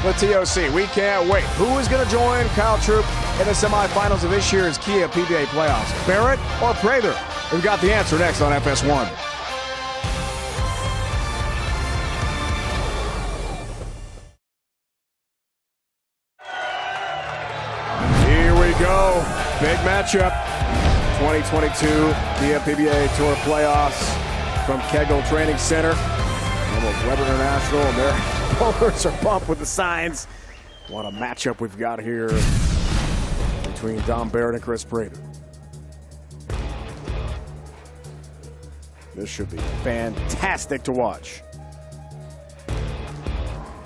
The TOC. We can't wait. Who is going to join Kyle Troup in the semifinals of this year's Kia PBA Playoffs? Barrett or Prather? We've got the answer next on FS1. Here we go. Big matchup. 2022 Kia PBA Tour Playoffs from Kegel Training Center. Home of Weber International, and their bowlers are bumped with the signs. What a matchup we've got here between Dom Barrett and Kris Prather. This should be fantastic to watch.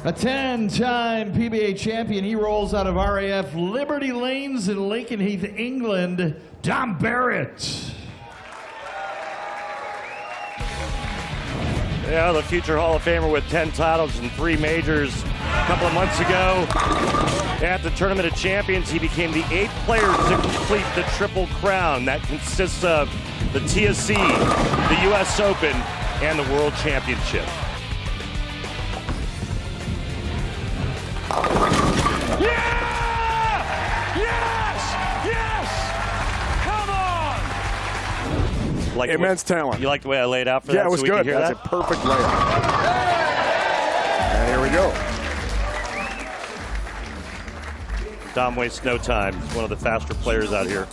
A 10-time PBA champion. He rolls out of RAF Liberty Lanes in Lakenheath, England. Dom Barrett. Yeah, the future Hall of Famer with 10 titles and 3 majors. A couple of months ago, at the Tournament of Champions, he became the 8th player to complete the Triple Crown. That consists of the TSC, the U.S. Open, and the World Championship. Yeah! Yes! Yes! Come on! Like Immense talent. You like the way I laid out for that? Yeah, it was so we good. could hear That's that? a perfect layup. And here we go. Dom wastes no time. He's one of the faster players out here.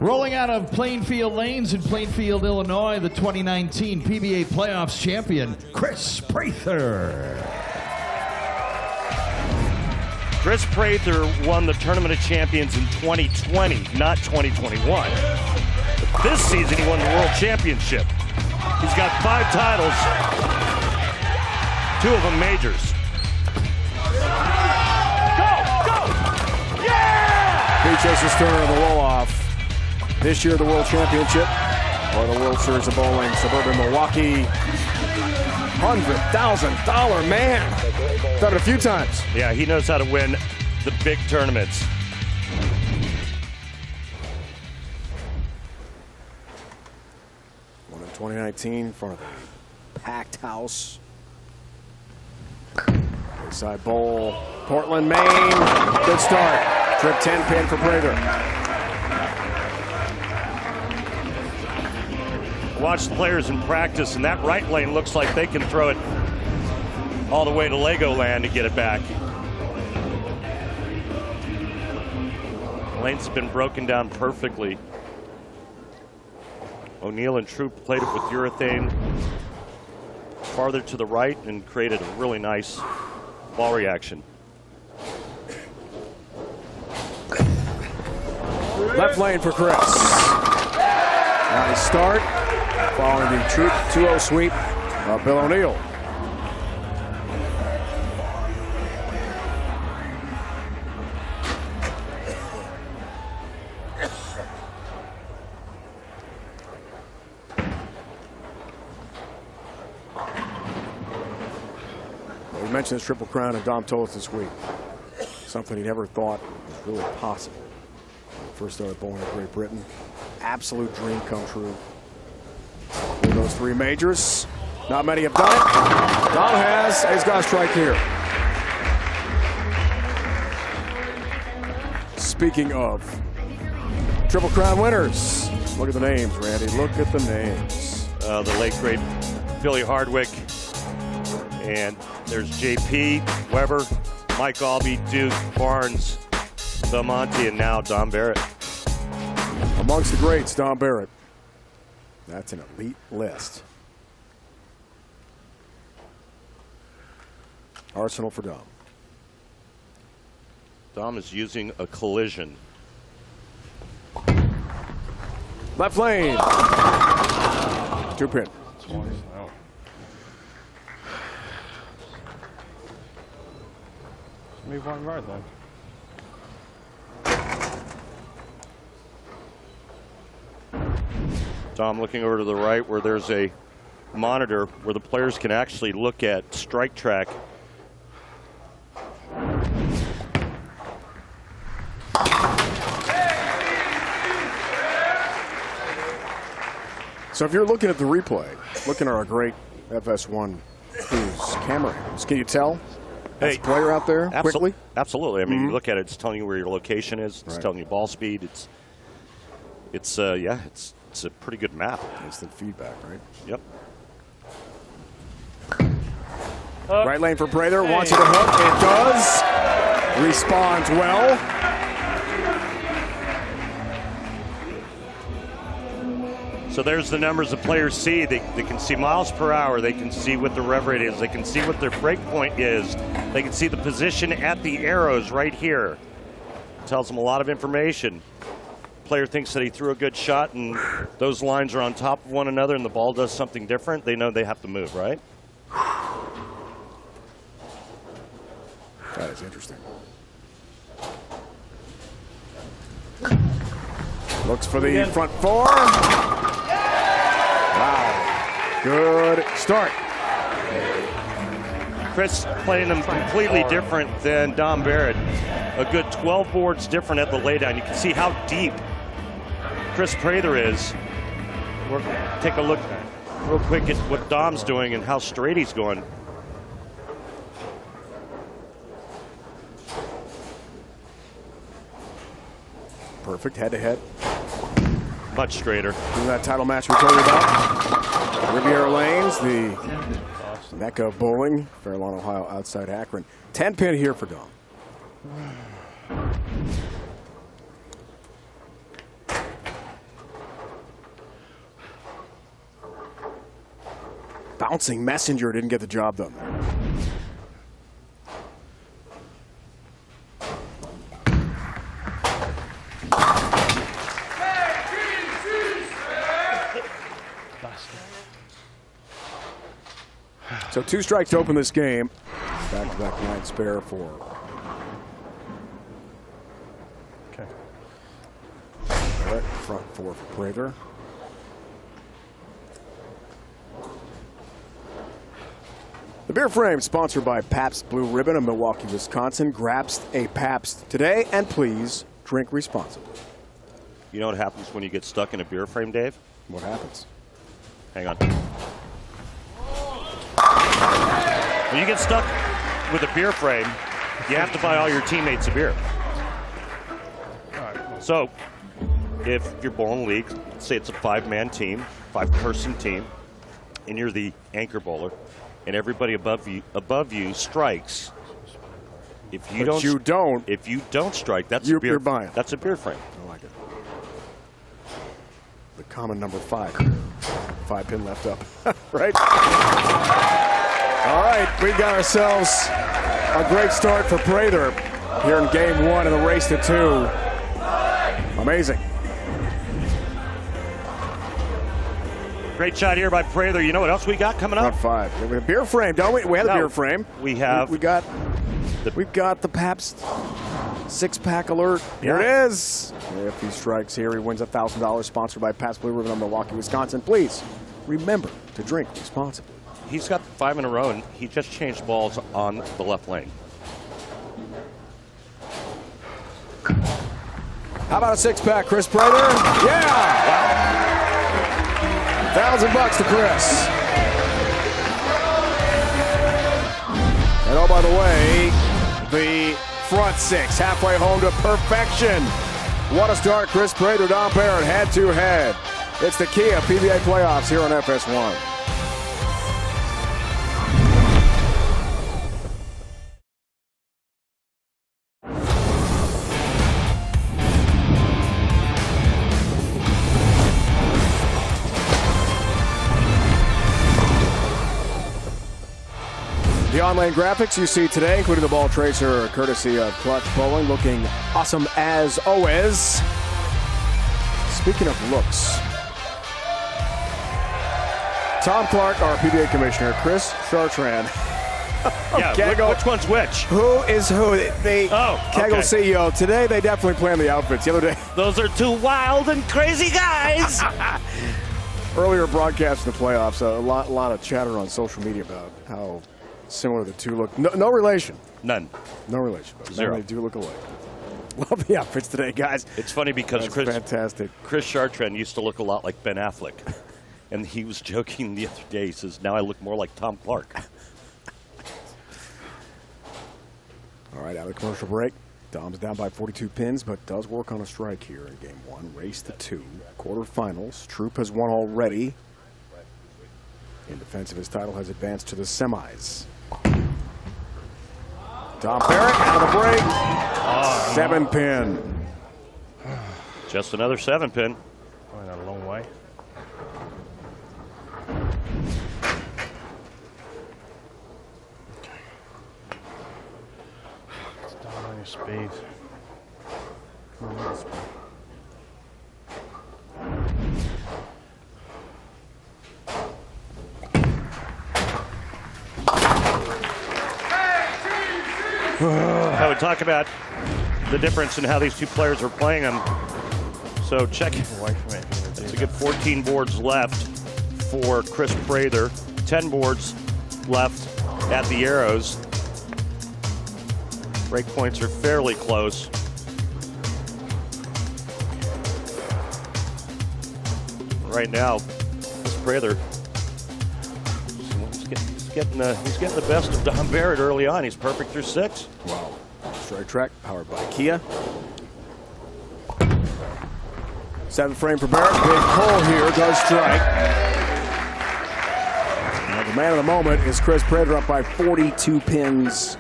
Rolling out of Plainfield Lanes in Plainfield, Illinois, the 2019 PBA Playoffs champion, Kris Prather. Kris Prather won the Tournament of Champions in 2020, not 2021. But this season, he won the World Championship. He's got 5 titles, 2 of them majors. Go! Yeah! He chases Turner in the roll-off. This year, the World Championship, or the World Series of Bowling, suburban Milwaukee. $100,000 man. Done it a few times. Yeah, he knows how to win the big tournaments. Won in 2019 in front of a packed house. Inside bowl, Portland, Maine. Good start. Trip 10 pin for Prather. Watch the players in practice, and that right lane looks like they can throw it all the way to Legoland to get it back. Lanes have been broken down perfectly. O'Neill and Troup played it with urethane farther to the right and created a really nice ball reaction. Left lane for Kris. Nice start. Following the Troup 2-0 sweep of Bill O'Neill. Well, we mentioned this Triple Crown, and Dom told us this week. Something he never thought was really possible. When he first started bowling in Great Britain. Absolute dream come true. For those 3 majors, not many have done it. Dom has. He's got a strike here. Speaking of Triple Crown winners, look at the names, Randy. Look at the names. The late great Billy Hardwick, and there's JP, Weber, Mike Albee, Duke, Barnes, Belmonte, and now Dom Barrett. Amongst the greats, Dom Barrett. That's an elite list. Arsenal for Dom. Dom is using a collision. Left lane. 2 pin. Maybe one right then. Dom looking over to the right where there's a monitor where the players can actually look at strike track. So if you're looking at the replay, looking at our great FS1 camera angles, can you tell as a player out there quickly? Absolutely. I mean, you look at it, it's telling you where your location is. It's telling you ball speed. It's a pretty good map. Instant feedback, right? Yep. Right lane for Prather. Wants it to hook. It does. Responds well. So there's the numbers the players see. They can see miles per hour. They can see what the rev rate is. They can see what their break point is. They can see the position at the arrows right here. Tells them a lot of information. Player thinks that he threw a good shot and those lines are on top of one another and the ball does something different. They know they have to move, right? That is interesting. Looks for the front four. Wow. Good start. Kris playing them completely different than Dom Barrett. A good 12 boards different at the laydown. You can see how deep Kris Prather is. We'll take a look real quick at what Dom's doing and how straight he's going. Perfect head-to-head. Much straighter. In that title match we told you about. Riviera Lanes, the Mecca of bowling, Fairlawn, Ohio, outside Akron. 10-pin here for Dom. Bouncing messenger didn't get the job done there. So 2 strikes to open this game. Back-to-back 9 spare for. Okay. Barrett, front 4 for Prather. The beer frame sponsored by Pabst Blue Ribbon of Milwaukee, Wisconsin. Grabs a Pabst today, and please drink responsibly. You know what happens when you get stuck in a beer frame, Dave? What happens? Hang on. When you get stuck with a beer frame, you have to buy all your teammates a beer. So, if you're bowling league, let's say it's a 5-man team, 5-person team, and you're the anchor bowler, and everybody above you strikes. If you don't strike, that's a beer. You're buying. That's a beer frame. I like it. The common number 5. 5-pin left up, right? All right, we got ourselves a great start for Prather here in game 1 of the race to 2. Amazing. Great shot here by Prather. You know what else we got coming up? Front 5. We have a beer frame, don't we? We have a beer frame. We have. We've got the Pabst 6-pack alert. Here it is. If he strikes here, he wins $1,000. Sponsored by Pabst Blue Ribbon of Milwaukee, Wisconsin. Please remember to drink responsibly. He's got 5 in a row, and he just changed balls on the left lane. How about a 6-pack, Kris Prather? Yeah! $1,000 to Kris. And oh, by the way, the front 6, halfway home to perfection. What a start, Kris Prather, Dom Barrett, head-to-head. It's the Kia PBA Playoffs here on FS1. The on-lane graphics you see today, including the ball tracer, courtesy of Clutch Bowling, looking awesome as always. Speaking of looks, Tom Clark, our PBA commissioner, Kris Prather. Yeah, Kegel. which one's which? Who is who? The Kegel CEO. Today they definitely planned the outfits. The other day, those are 2 wild and crazy guys. earlier broadcast of the playoffs, a lot of chatter on social media about how similar the 2 look. No relation. None. No relation. But 0. They do look alike. Love the outfits today, guys. It's funny because fantastic. Kris Prather used to look a lot like Ben Affleck. And he was joking the other day. He says, now I look more like Tom Clark. All right, out of the commercial break. Dom's down by 42 pins, but does work on a strike here in game one. Race to 2. Quarterfinals. Troup has won already. In defense of his title, has advanced to the semis. Dom Barrett out of the break. 7-pin. Just another 7-pin. Going a long way. Down on your speed. Come on, speed. I would talk about the difference in how these two players are playing them. So check. That's a good 14 boards left for Kris Prather. 10 boards left at the arrows. Break points are fairly close. Right now, Kris Prather, he's getting the best of Dom Barrett early on. He's perfect through 6. Wow. Strike track powered by Kia. 7th frame for Barrett. Big pull here. Does strike. Now the man of the moment is Kris Prather, up by 42 pins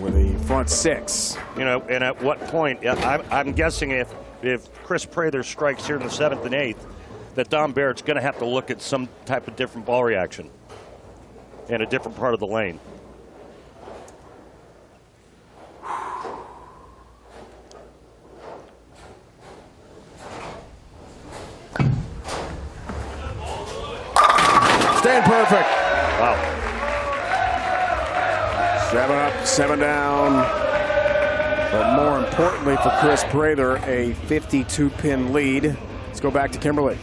with a front 6. You know, and at what point, I'm guessing if Kris Prather strikes here in the 7th and 8th, that Dom Barrett's going to have to look at some type of different ball reaction in a different part of the lane. Staying perfect. Wow. 7 up, 7 down. But more importantly for Kris Prather, a 52-pin lead. Let's go back to Kimberly.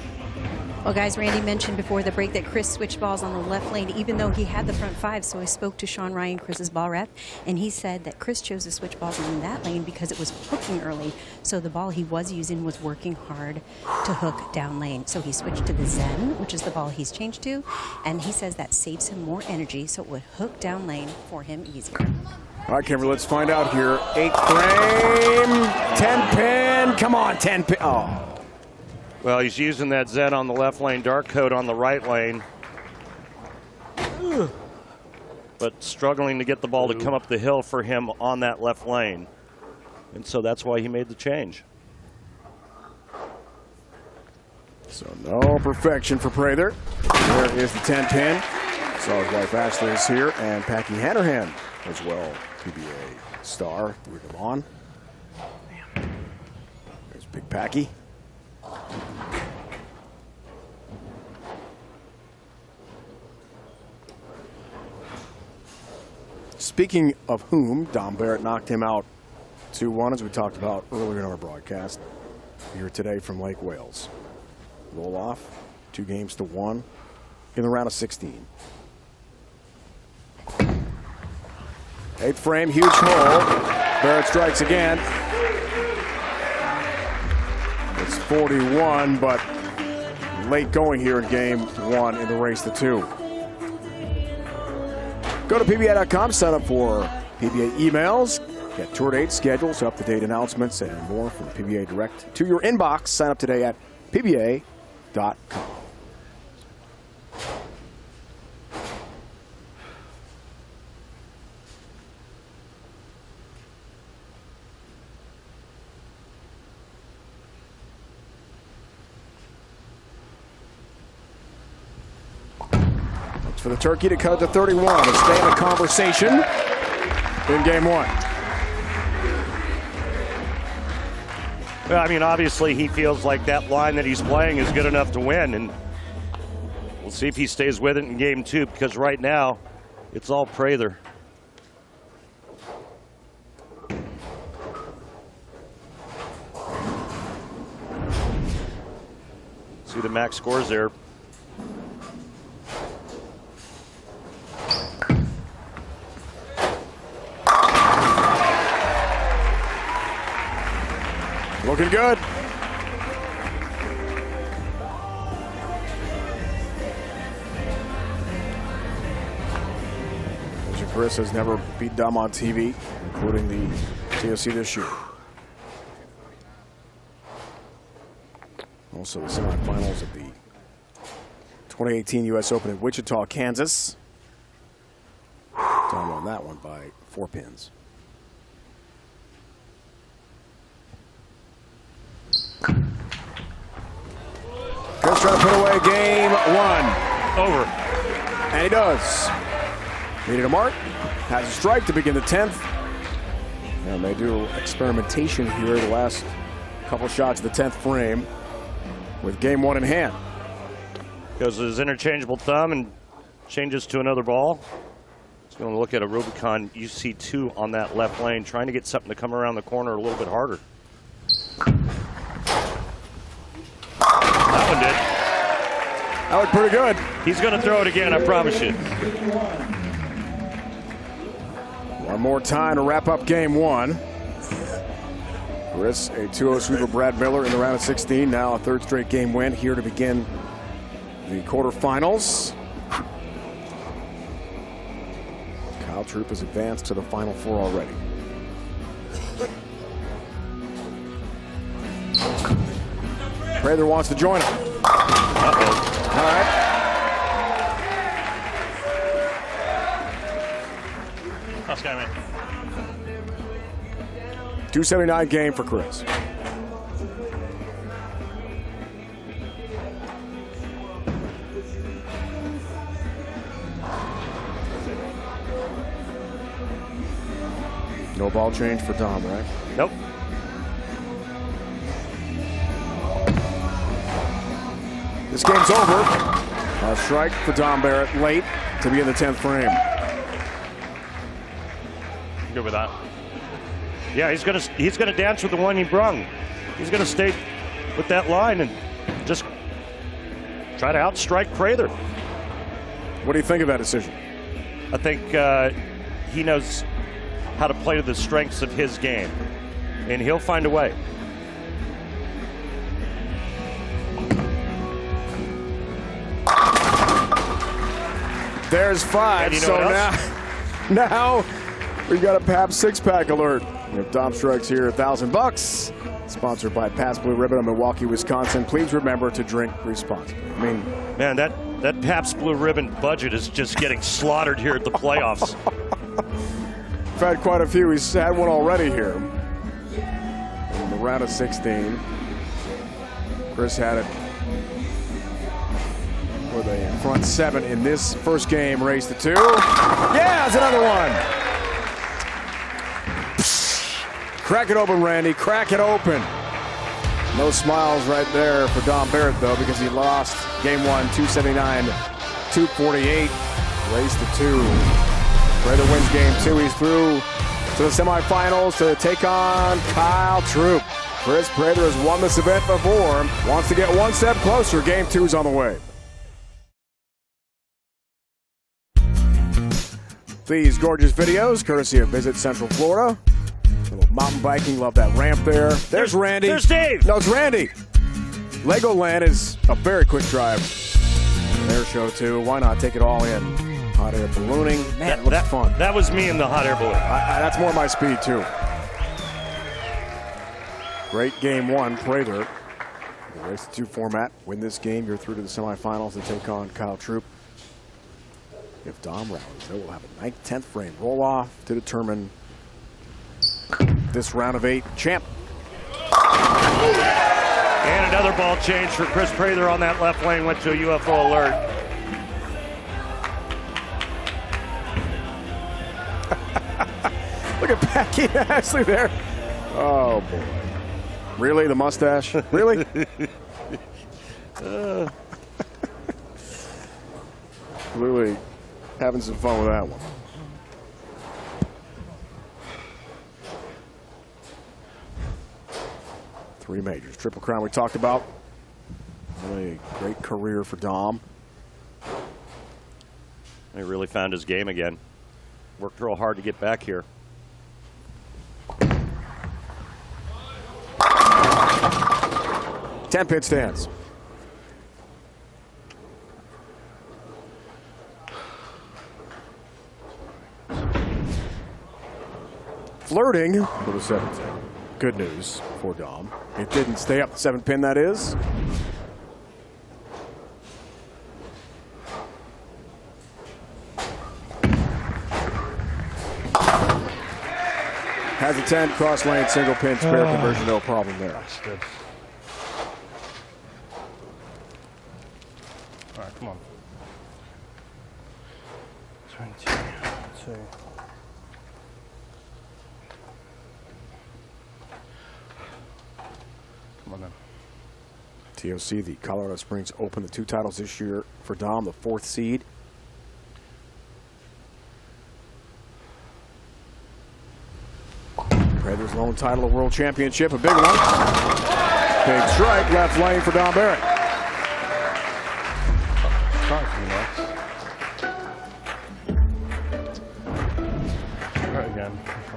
Well, guys, Randy mentioned before the break that Kris switched balls on the left lane, even though he had the front 5. So I spoke to Sean Ryan, Kris's ball rep, and he said that Kris chose to switch balls on that lane because it was hooking early. So the ball he was using was working hard to hook down lane. So he switched to the Zen, which is the ball he's changed to, and he says that saves him more energy, so it would hook down lane for him easier. All right, Kimberly, let's find out here. 8th frame, 10-pin. Come on, 10-pin. Oh. Well, he's using that Zen on the left lane, dark coat on the right lane. But struggling to get the ball to come up the hill for him on that left lane. And so that's why he made the change. So no perfection for Prather. There is the 10-pin. So his wife Ashley is here, and Packy Hanrahan as well, PBA star with him on. There's Big Packy. Speaking of whom, Dom Barrett knocked him out 2-1, as we talked about earlier in our broadcast. Here today from Lake Wales. Roll off, 2 games to 1 in the round of 16. 8th frame, huge hole. Barrett strikes again. It's 41, but late going here in game 1 in the race to 2. Go to PBA.com, sign up for PBA emails, get tour dates, schedules, up-to-date announcements, and more from PBA direct to your inbox. Sign up today at PBA.com. For the turkey to cut it to 31 and stay in the conversation in game 1. Well, I mean, obviously he feels like that line that he's playing is good enough to win, and we'll see if he stays with it in game 2, because right now it's all Prather. See the max scores there. Looking good. There's your Kris has never beat Dom on TV, including the TOC this year. Also the semifinals of the 2018 U.S. Open in Wichita, Kansas. Dom won that one by 4 pins. Kris trying to put away game 1. Over. And he does. Needed a mark. Has a strike to begin the 10th. And they do experimentation here the last couple shots of the 10th frame with game 1 in hand. Goes to his interchangeable thumb and changes to another ball. He's going to look at a Rubicon UC2 on that left lane, trying to get something to come around the corner a little bit harder. That one did. That looked pretty good. He's going to throw it again, I promise you. One more time to wrap up game 1. Kris, a 2-0 sweep of Brad Miller in the round of 16. Now a 3rd straight game win here to begin the quarterfinals. Kyle Troup has advanced to the Final Four already. Prather wants to join him. Uh-oh. All right. Let's go, man. 279 game for Kris. No ball change for Dom, right? Nope. This game's over. A strike for Dom Barrett late to begin the 10th frame. Good with that. Yeah, he's gonna dance with the one he brung. He's gonna stay with that line and just try to outstrike Prather. What do you think of that decision? I think he knows how to play to the strengths of his game, and he'll find a way. There's 5. You know So now we've got a PAP 6-pack alert. If Dom strikes here, $1,000. Sponsored by Pabst Blue Ribbon of Milwaukee, Wisconsin. Please remember to drink responsibly. I mean, man, that Pabst Blue Ribbon budget is just getting slaughtered here at the playoffs. We've had quite a few. He's had one already here in the round of 16. Kris had it with a front 7 in this first game, raised to 2. Yeah, it's another one. Crack it open, Randy. Crack it open. No smiles right there for Dom Barrett, though, because he lost game 1, 279, 248. Raised to 2. Prather wins game 2. He's through to the semifinals to take on Kyle Troup. Kris Prather has won this event before. Wants to get one step closer. Game 2 is on the way. These gorgeous videos, courtesy of Visit Central Florida. A little mountain biking, love that ramp there. There's Randy. There's Dave. No, it's Randy. Legoland is a very quick drive. An air show, too. Why not take it all in? Hot air ballooning. Man, it looks fun. That was me in the hot air balloon. That's more my speed, too. Great game 1, Prather. The race to 2 format. Win this game, you're through to the semifinals to take on Kyle Troup. If Dom rallies, they will have a 9th, 10th frame roll off to determine this round of 8 champ. And another ball change for Kris Prather on that left lane, went to a UFO alert. Look at Becky and Ashley there. Oh, boy. Really? The mustache? Really? Clearly having some fun with that one. Three majors. Triple Crown we talked about. Really a great career for Dom. He really found his game again. Worked real hard to get back here. Ten-pin stance. flirting for the 7th. Good news for Dom. It didn't stay up the 7 pin, that is. Has a 10, cross lane, single pin, spare conversion, no problem there. That's good. All right, come on. 22. Come on then. TOC, the Colorado Springs Open, the 2 titles this year for Dom, the 4th seed. Prather's lone title of World Championship, a big one. Big strike, left lane for Dom Barrett.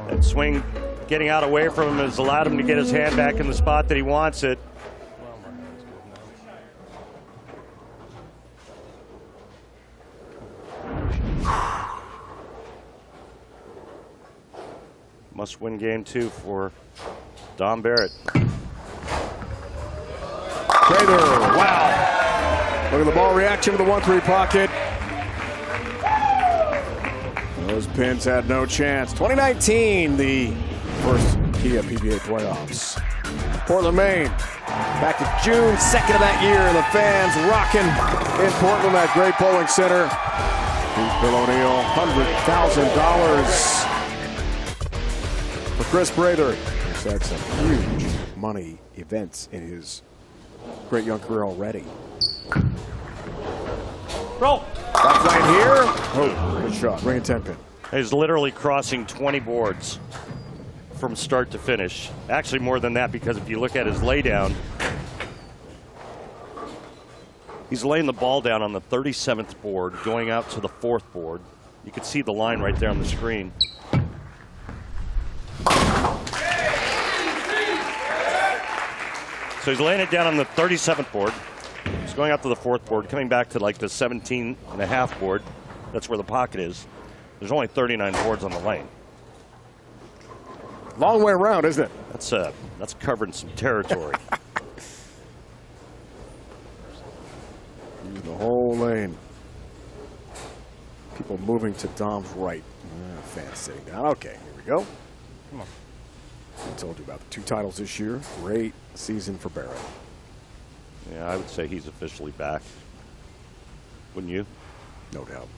That swing getting out away from him has allowed him to get his hand back in the spot that he wants it. Must win game 2 for Dom Barrett. Prather, wow. Look at the ball reaction with the 1-3 pocket. Those pins had no chance. 2019, the first Kia PBA Playoffs. Portland, Maine. Back to June 2nd of that year. The fans rocking in Portland at Great Bowling Center. Here's Bill O'Neill, $100,000 for Kris Prather. He's had some huge money events in his great young career already. Roll. Left lane here. Oh, good shot. Ring and 10 pin. He's literally crossing 20 boards from start to finish. Actually, more than that, because if you look at his laydown, he's laying the ball down on the 37th board, going out to the 4th board. You can see the line right there on the screen. So he's laying it down on the 37th board. He's going out to the 4th board, coming back to like the 17.5 board. That's where the pocket is. There's only 39 boards on the lane. Long way around, isn't it? That's covering some territory. The whole lane. People moving to Dom's right. Fans sitting down. Okay, here we go. Come on. I told you about the 2 titles this year. Great season for Barrett. Yeah, I would say he's officially back. Wouldn't you? No doubt.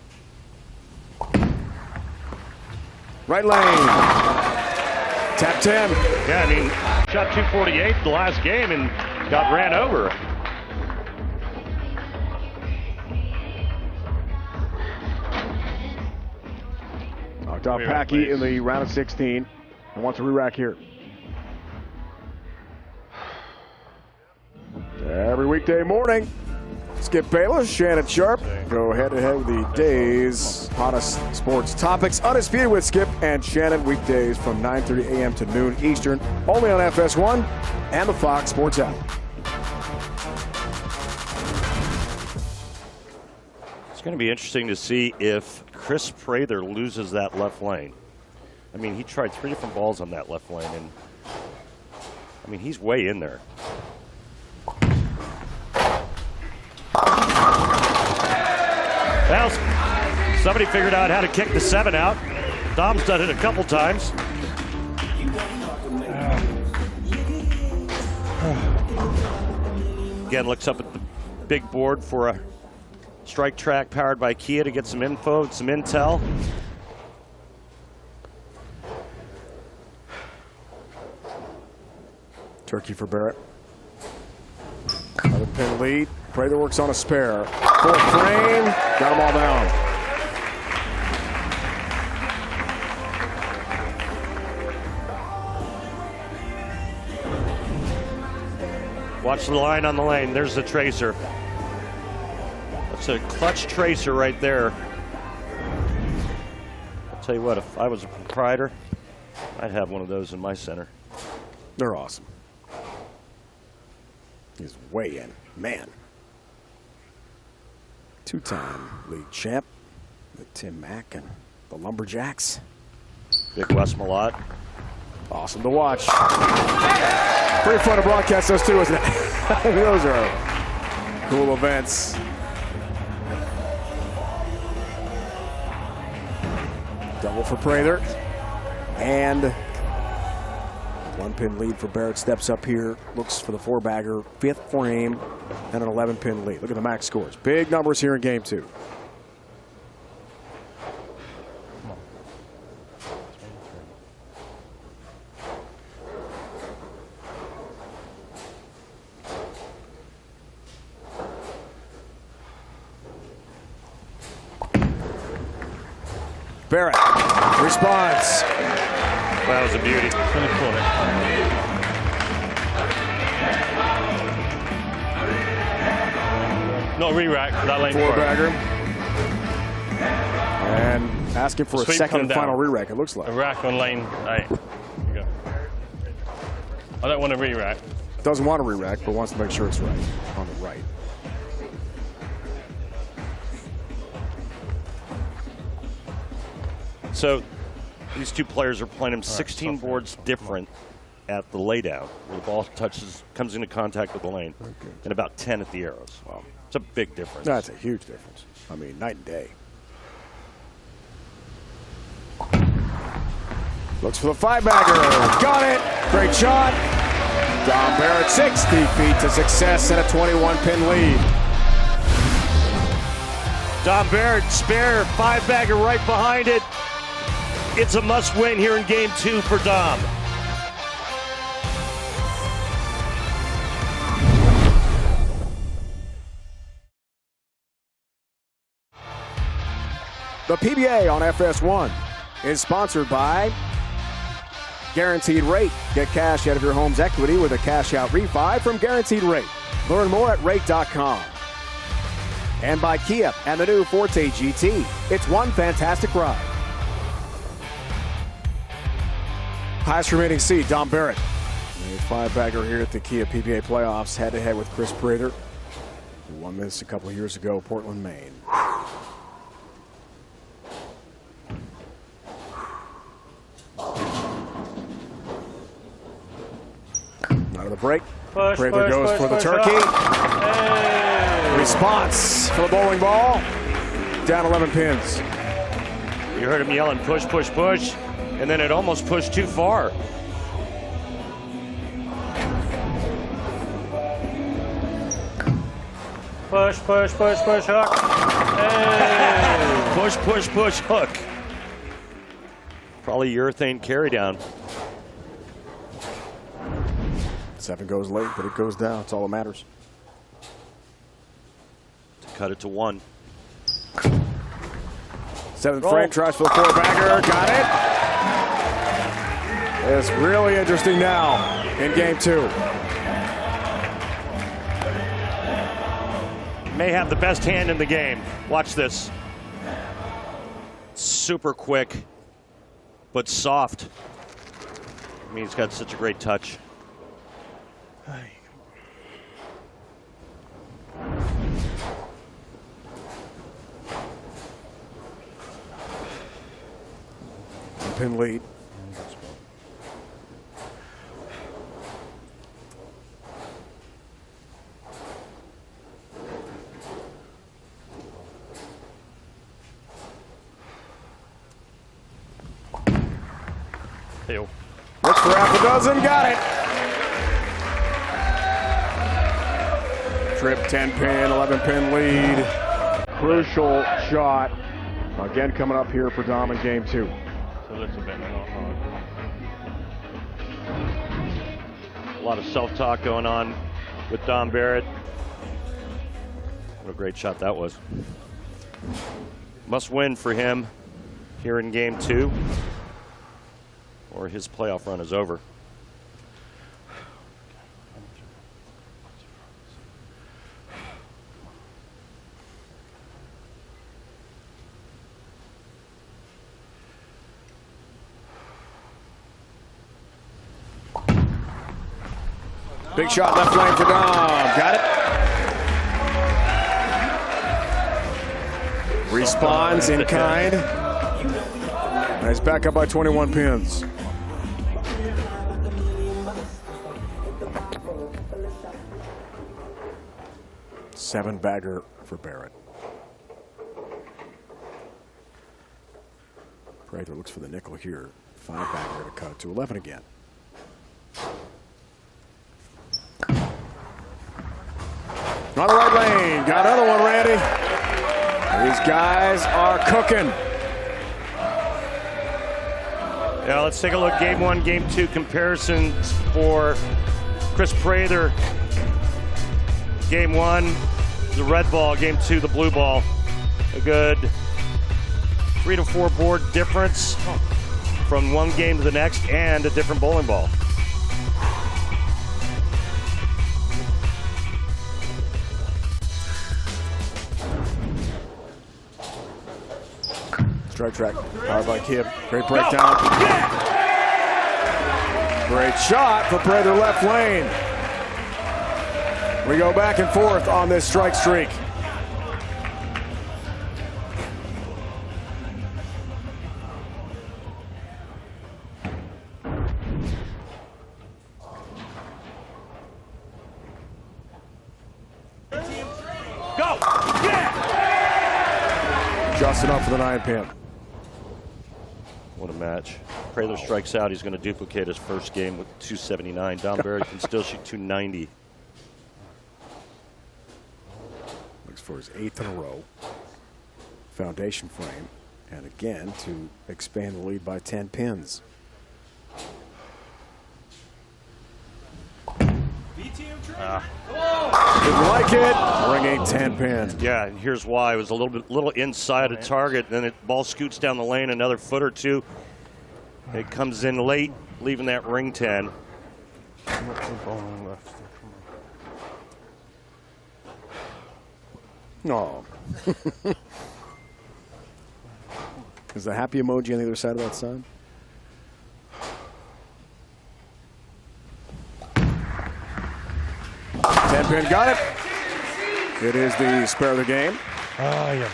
Right lane. Tap 10. Yeah, I mean, shot 248 the last game and got ran over. Knocked off Packy in the round of 16. And wants a re-rack here. Every weekday morning, Skip Bayless, Shannon Sharp go head-to-head with the day's hottest sports topics. Undisputed with Skip and Shannon, weekdays from 9:30 a.m. to noon Eastern, only on FS1 and the Fox Sports app. It's going to be interesting to see if Kris Prather loses that left lane. I mean, he tried 3 different balls on that left lane, and I mean, he's way in there. Well, somebody figured out how to kick the 7 out. Dom's done it a couple times. Again, looks up at the big board for a strike track powered by Kia to get some info, some intel. Turkey for Barrett. Another pin lead. Prather works on a spare. 4th frame. Got them all down. Watch the line on the lane. There's the tracer. That's a clutch tracer right there. I'll tell you what, if I was a proprietor, I'd have one of those in my center. They're awesome. He's way in. Man. 2-time league champ with Tim Mack and the Lumberjacks. Big Wes Malott. Awesome to watch. Pretty fun to broadcast those too, isn't it? Those are cool events. Double for Prather. And 1-pin lead for Barrett. Steps up here, looks for the 4-bagger. 5th for him, and an 11-pin lead. Look at the max scores. Big numbers here in game 2. Barrett responds. That was a beauty. Not re-rack for that lane. 4-bagger. And asking for a second and final re-rack, it looks like. A rack on lane 8. Go. I don't want to re-rack. Doesn't want to re-rack, but wants to make sure it's right on the right. So these two players are playing them 16 boards different at the laydown, where the ball comes into contact with the lane, and about 10 at the arrows. Wow, it's a big difference. That's a huge difference. I mean, night and day. Looks for the 5-bagger. Got it. Great shot. Dom Barrett, 60 feet to success and a 21-pin lead. Dom Barrett, spare 5-bagger right behind it. It's a must-win here in game 2 for Dom. The PBA on FS1 is sponsored by Guaranteed Rate. Get cash out of your home's equity with a cash-out refi from Guaranteed Rate. Learn more at rate.com. And by Kia and the new Forte GT. It's one fantastic ride. Highest remaining seed, Dom Barrett. A 5-bagger here at the Kia PBA Playoffs, head-to-head with Kris Prather, who won this a couple of years ago, Portland, Maine. Out of the break. Prather goes for the turkey. Hey. Response for the bowling ball. Down 11 pins. You heard him yelling, push, push, push. And then it almost pushed too far. Push, push, push, push, hook. Hey. Push, push, push, hook. Probably urethane carry down. 7 goes late, but it goes down. That's all that matters. To cut it to 1. 7th frame, tries for the 4-bagger. Got it. It's really interesting now in game 2. May have the best hand in the game. Watch this. Super quick, but soft. I mean, he's got such a great touch. Pin lead. Ew. Looks for half a dozen, got it. Trip 10-pin, 11-pin lead. Crucial shot. Again, coming up here for Dom in game 2. A lot of self-talk going on with Dom Barrett. What a great shot that was. Must win for him here in game 2, or his playoff run is over. Big shot left lane for Dom. Got it. Responds in kind. And he's back up by 21 pins. 7-bagger for Barrett. Prather looks for the nickel here. 5-bagger to cut to 11 again. On the right lane, got another one, Randy. These guys are cooking. Now let's take a look. Game 1, Game 2 comparisons for Kris Prather. Game 1, the red ball. Game 2, the blue ball. A good 3 to 4 board difference from one game to the next, and a different bowling ball. Strike track, powered by Kia. Great breakdown. Great shot for Prather left lane. We go back and forth on this strike streak. Go! Yeah! Just enough for the 9-pin. What a match. Prather strikes out. He's going to duplicate his first game with 279. Dom Barrett can still shoot 290. Looks for his 8th in a row. Foundation frame. And again, to expand the lead by 10 pins. Didn't like it. Ring 8, 10 pin. Yeah, and here's why. It was a little inside of target. Then the ball scoots down the lane another foot or two. It comes in late, leaving that ring 10. No. Is the happy emoji on the other side of that sign? Ten-pin got it. It is the spare of the game. Oh, yeah.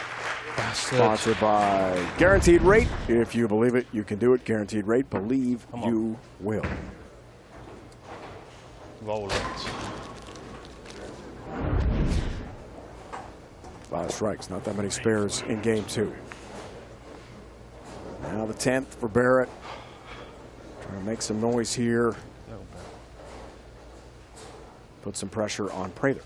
Bastard. Sponsored by Guaranteed Rate. If you believe it, you can do it. Guaranteed Rate. Believe you will. Roll it. A lot of strikes. Not that many spares in game 2. Now the 10th for Barrett. Trying to make some noise here. Put some pressure on Prather.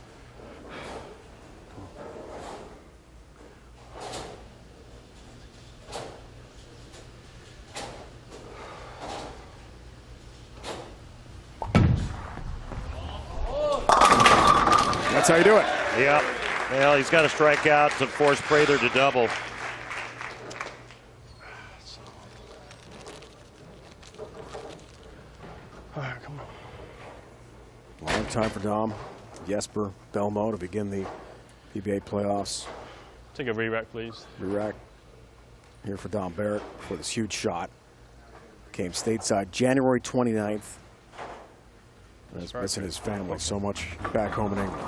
That's how you do it. Yeah. Well, he's got to strike out to force Prather to double. All right, come on. Long time for Dom. Jesper Belmo to begin the PBA playoffs. Take a re-rack, please. Re-rack here for Dom Barrett for this huge shot. Came stateside January 29th. And is missing his family so much back home in England.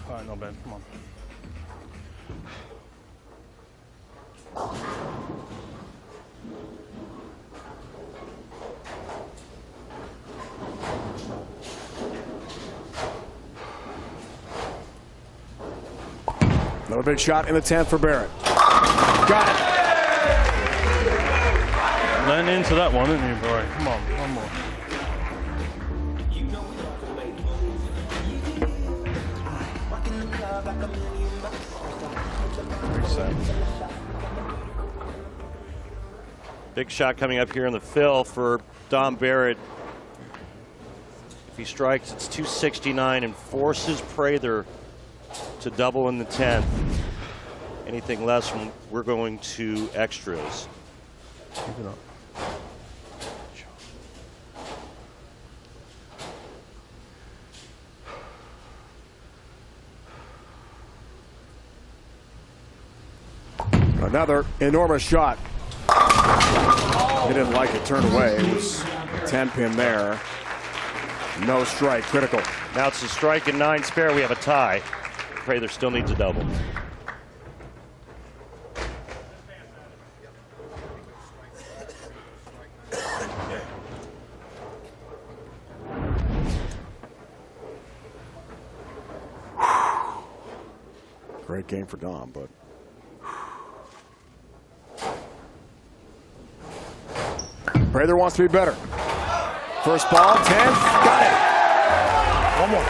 All right, not bad. Come on. Another big shot in the 10th for Barrett. Got it. Lean into that one, didn't you, boy? Come on, one more. Big shot coming up here in the fill for Dom Barrett. If he strikes, it's 269 and forces Prather to double in the 10th. Anything less, we're going to extras. Keep it up. Another enormous shot. He didn't like it, turned away. It was a 10-pin there. No strike, critical. Now it's a strike and 9 spare. We have a tie. Prather still needs a double. Great game for Dom, but Prather wants to be better. First ball, 10th, got it. One more.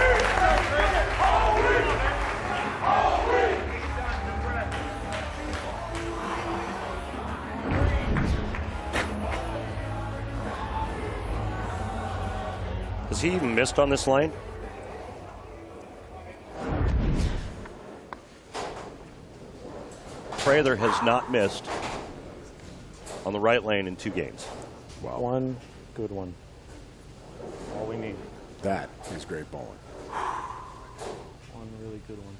Has he even missed on this lane? Prather has not missed on the right lane in 2 games. Wow. One good one. All we need. That is great bowling. One really good one.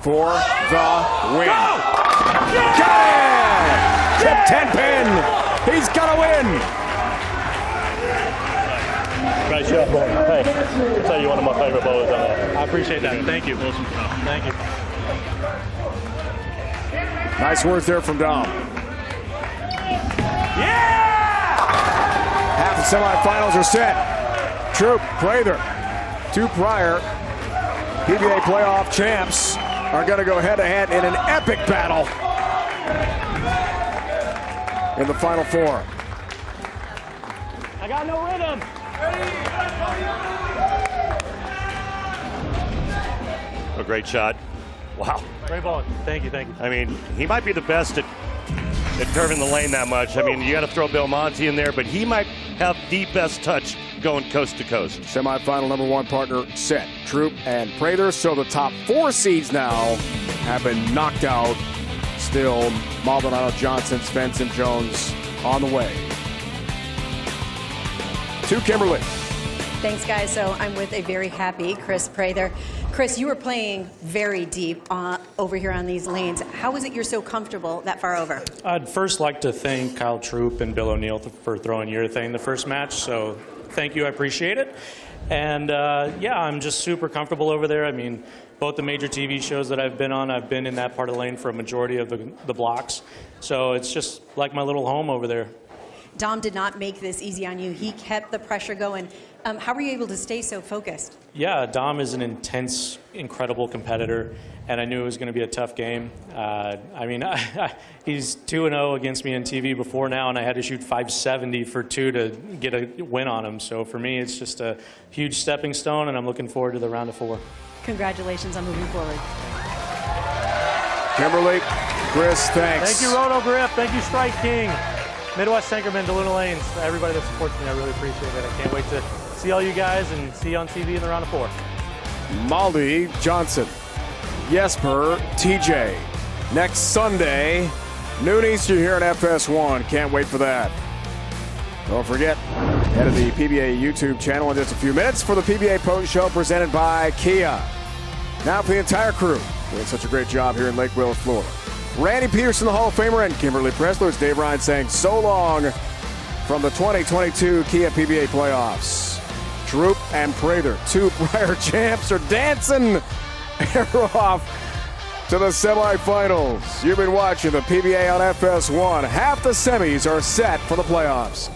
For the win. Got it! Tip 10 pin. He's gonna win. Great shot, man. Hey, I'll tell you one of my favorite bowlers on there. I appreciate that. Thank you. Awesome stuff. Thank you. Nice words there from Dom. Yeah! Half the semifinals are set. Troup, Prather, 2 prior PBA playoff champs are going to go head-to-head in an epic battle in the Final Four. I got no rhythm. A great shot. Wow. Great ball. Thank you. Thank you. I mean, he might be the best at curving the lane that much. I mean, you got to throw Belmonte in there, but he might have the best touch going coast to coast. Semifinal number 1 partner set. Troup and Prather. So the top 4 seeds now have been knocked out. Still, Maldonado, Johnson, Svensson, Jones on the way. To Kimberly. Thanks, guys. So I'm with a very happy Kris Prather. Kris, you were playing very deep over here on these lanes. How is it you're so comfortable that far over? I'd first like to thank Kyle Troup and Bill O'Neill for throwing urethane the first match. So thank you. I appreciate it. And, yeah, I'm just super comfortable over there. I mean, both the major TV shows that I've been on, I've been in that part of the lane for a majority of the blocks. So it's just like my little home over there. Dom did not make this easy on you. He kept the pressure going. How were you able to stay so focused? Yeah, Dom is an intense, incredible competitor, and I knew it was going to be a tough game. I mean, he's 2-0 against me on TV before now, and I had to shoot 570 for 2 to get a win on him. So for me, it's just a huge stepping stone, and I'm looking forward to the round of 4. Congratulations on moving forward. Kimberly, Kris, thanks. Thank you, Roto Grip. Thank you, Strike King. Midwest Anchorman, DeLuna Lanes, everybody that supports me, I really appreciate it. I can't wait to see all you guys and see you on TV in the round of 4. Maldi, Johnson, Jesper, TJ. Next Sunday, noon Eastern here at FS1. Can't wait for that. Don't forget, head to the PBA YouTube channel in just a few minutes for the PBA Post Show presented by Kia. Now for the entire crew, doing such a great job here in Lake Wales, Florida. Randy Peterson, the Hall of Famer, and Kimberly Pressler. It's Dave Ryan saying so long from the 2022 Kia PBA Playoffs. Troup and Prather, 2 prior champs, are dancing off to the semifinals. You've been watching the PBA on FS1. Half the semis are set for the playoffs.